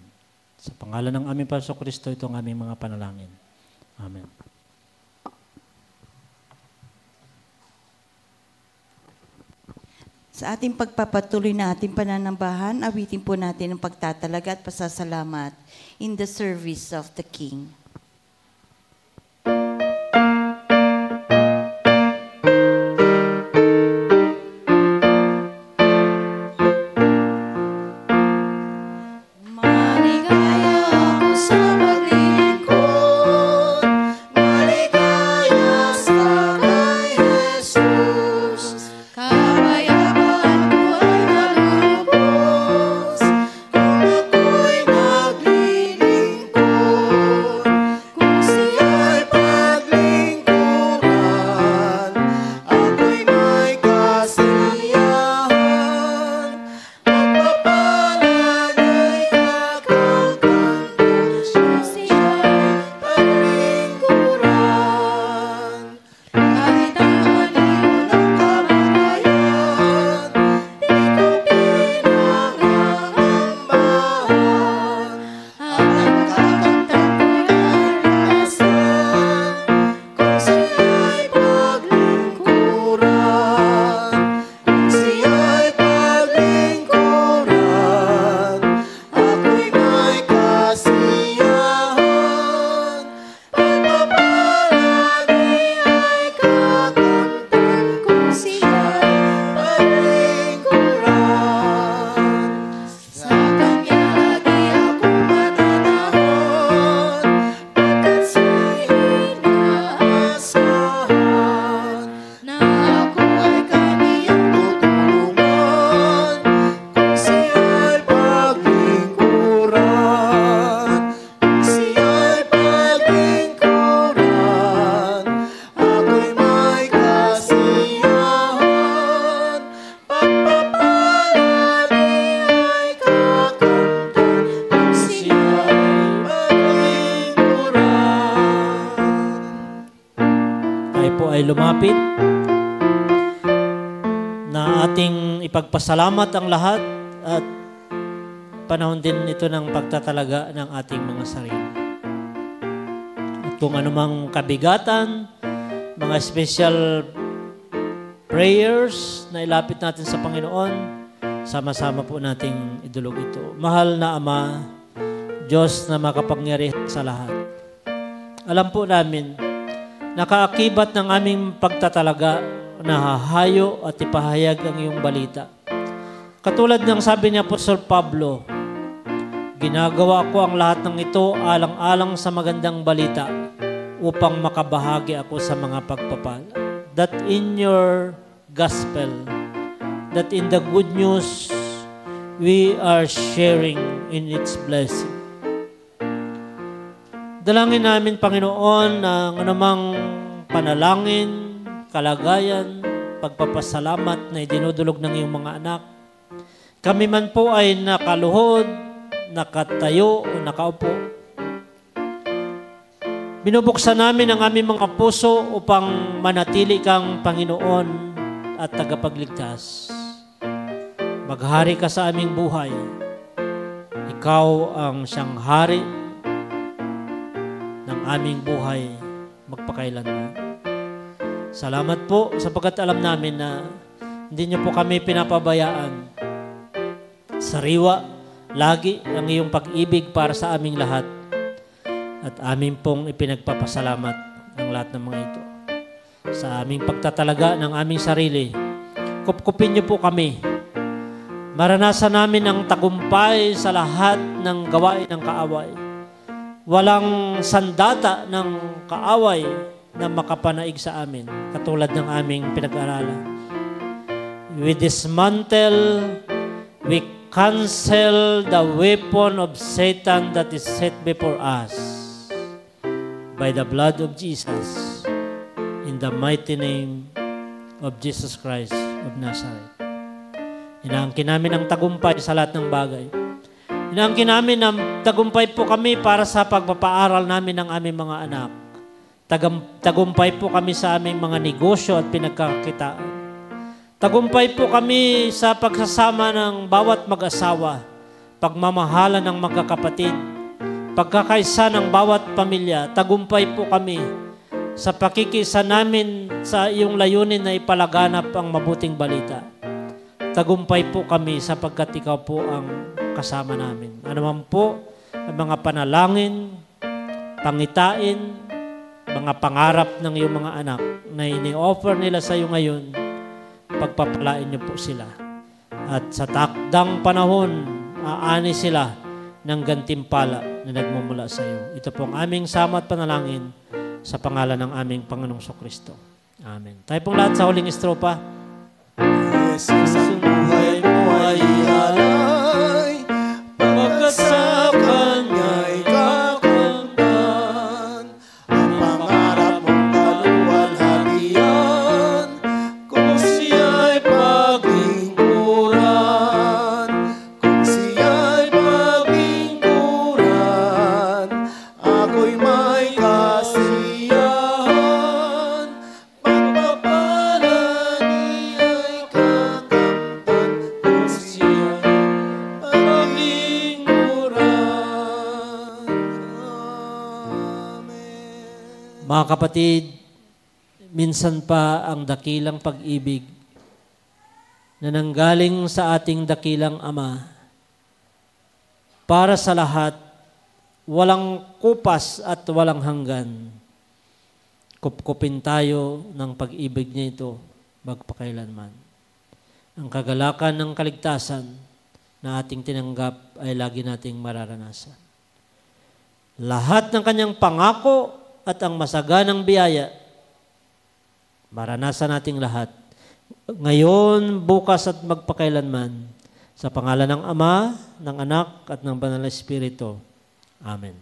Sa pangalan ng aming Panginoong Kristo, ito ang aming mga panalangin. Amen. Sa ating pagpapatuloy na ating pananambahan, awitin po natin ang pagtatalaga at pasasalamat in the service of the King. Lumapit na ating ipagpasalamat ang lahat at panahon din ito ng pagtatalaga ng ating mga sarili. At kung anumang kabigatan, mga special prayers na ilapit natin sa Panginoon, sama-sama po nating idulog ito. Mahal na Ama, Diyos na makapangyarihan sa lahat. Alam po namin, nakaakibat ng aming pagtatalaga na hahayo at ipahayag ang iyong balita. Katulad ng sabi ni Apostol Pablo, ginagawa ko ang lahat ng ito alang-alang sa magandang balita upang makabahagi ako sa mga pagpapala. That in your gospel, that in the good news, we are sharing in its blessing. Dalangin namin, Panginoon, ng anumang panalangin, kalagayan, pagpapasalamat na idinudulog ng iyong mga anak. Kami man po ay nakaluhod, nakatayo o nakaupo. Binubuksan namin ang aming mga puso upang manatili kang Panginoon at tagapagligtas. Maghari ka sa aming buhay. Ikaw ang siyang hari ng aming buhay magpakailanman. Salamat po sapagkat alam namin na hindi niyo po kami pinapabayaan. Sariwa, lagi ang iyong pag-ibig para sa aming lahat. At amin pong ipinagpapasalamat ang lahat ng mga ito. Sa aming pagtatalaga ng aming sarili, kupkupin niyo po kami. Maranasan namin ang tagumpay sa lahat ng gawain ng kaaway. Walang sandata ng kaaway na makapanaig sa amin, katulad ng aming pinag-aralan. We dismantle, we cancel the weapon of Satan that is set before us by the blood of Jesus, in the mighty name of Jesus Christ of Nazareth. Inaangkin namin ang tagumpay sa lahat ng bagay. Inaangkin namin ang tagumpay po kami para sa pagpapaaral namin ng aming mga anak. Tagumpay po kami sa aming mga negosyo at pinagkakitaan. Tagumpay po kami sa pagsasama ng bawat mag-asawa, pagmamahala ng magkakapatid, pagkakaisa ng bawat pamilya. Tagumpay po kami sa pakikisa namin sa iyong layunin na ipalaganap ang mabuting balita. Tagumpay po kami sapagkat ikaw po ang kasama namin. Ano man po ang mga panalangin, pangitain, mga pangarap ng iyong mga anak na ini-offer nila sa iyo ngayon, pagpapalain niyo po sila. At sa takdang panahon, aani sila ng gantimpala na nagmumula sa iyo. Ito po ang aming sama at panalangin sa pangalan ng aming Panginoong Kristo. Amen. Tayo pong lahat sa huling estropa. Jesus, ang buhay mo ay alay, pagkat sa Kanya'y kakamtan. Ang pangarap mong kaluwalhatian, kung siya'y paglingkuran, kung siya'y paglingkuran, ako'y may kasiyahan. Pagpapalan niya'y kakamtan, kung siya'y paglingkuran. Amen. Mga kapatid, minsan pa ang dakilang pag-ibig na nanggaling sa ating dakilang Ama para sa lahat, walang kupas at walang hanggan. Kupkupin tayo ng pag-ibig niya ito magpakailanman. Ang kagalakan ng kaligtasan na ating tinanggap ay lagi nating mararanasan. Lahat ng kanyang pangako at ang masaganang biyaya, maranasan nating lahat. Ngayon, bukas at magpakailanman, sa pangalan ng Ama, ng Anak, at ng Banal na Espiritu. Amen.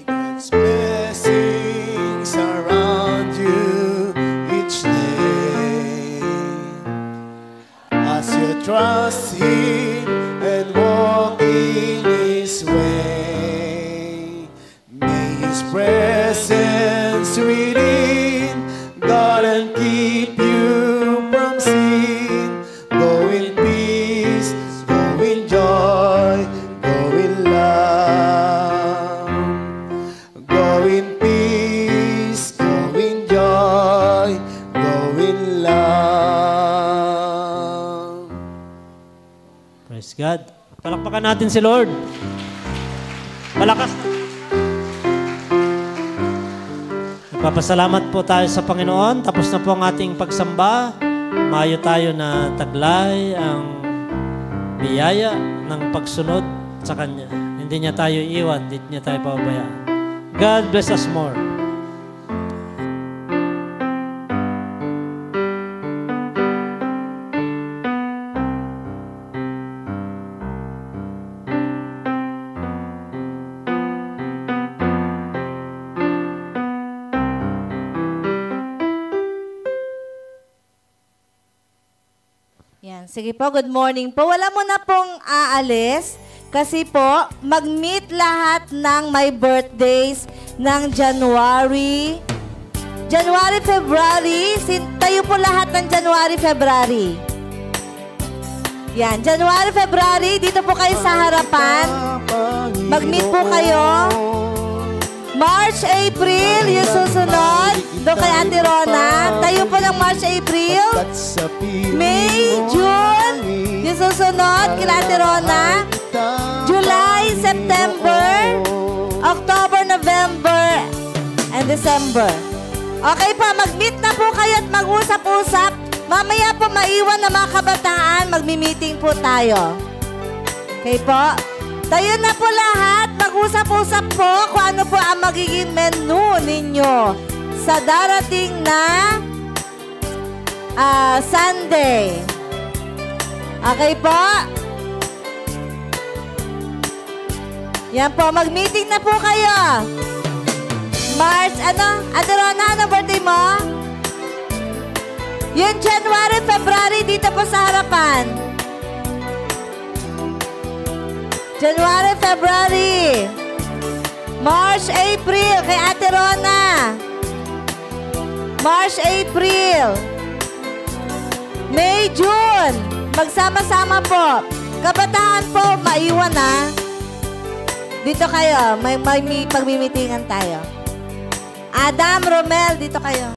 God's blessings surround you each day as you trust Him and walk in His way. May His presence within guard and keep you from sin. Go in peace, go in joy, go in love. Go in peace, go in joy, go in love. Praise God. Palakpakan natin si Lord. Malakas. Nagpapasalamat po tayo sa Panginoon. Tapos na po ang ating pagsamba. Mayo tayo na taglay ang biyaya ng pagsunod sa Kanya. Hindi niya tayo iwan, hindi niya tayo pababayaan. God bless us more. Yan. Sige po, good morning po. Wala mo na pong aalis kasi po mag-meet lahat ng may birthdays ng January, February. Tayo po lahat ng January, February. Yan, January, February, dito po kayo sa harapan. Mag-meet po kayo. March, April, yung susunod. Doon kay Ate Rona. Tayo po ng March, April. May, June, yung susunod kay Ate Rona. July, September. November and December. Okay po, mag-meet na po kayo at mag-usap-usap. Mamaya po maiwan na mga kabataan, magmi-meeting po tayo. Okay po? Tayo na po lahat, mag-usap-usap po kung ano po ang magiging menu ninyo sa darating na Sunday. Okay po? Yan po, mag-meeting na po kayo. March, Ate Rona, ano birthday mo? Yung January, February, dito po sa harapan. January, February. March, April, kay Ate Rona. March, April. May, June. Magsama-sama po. Kabataan po, maiwan na. Dito kayo, may pagmimitingan tayo. Adam, Romel, dito kayo.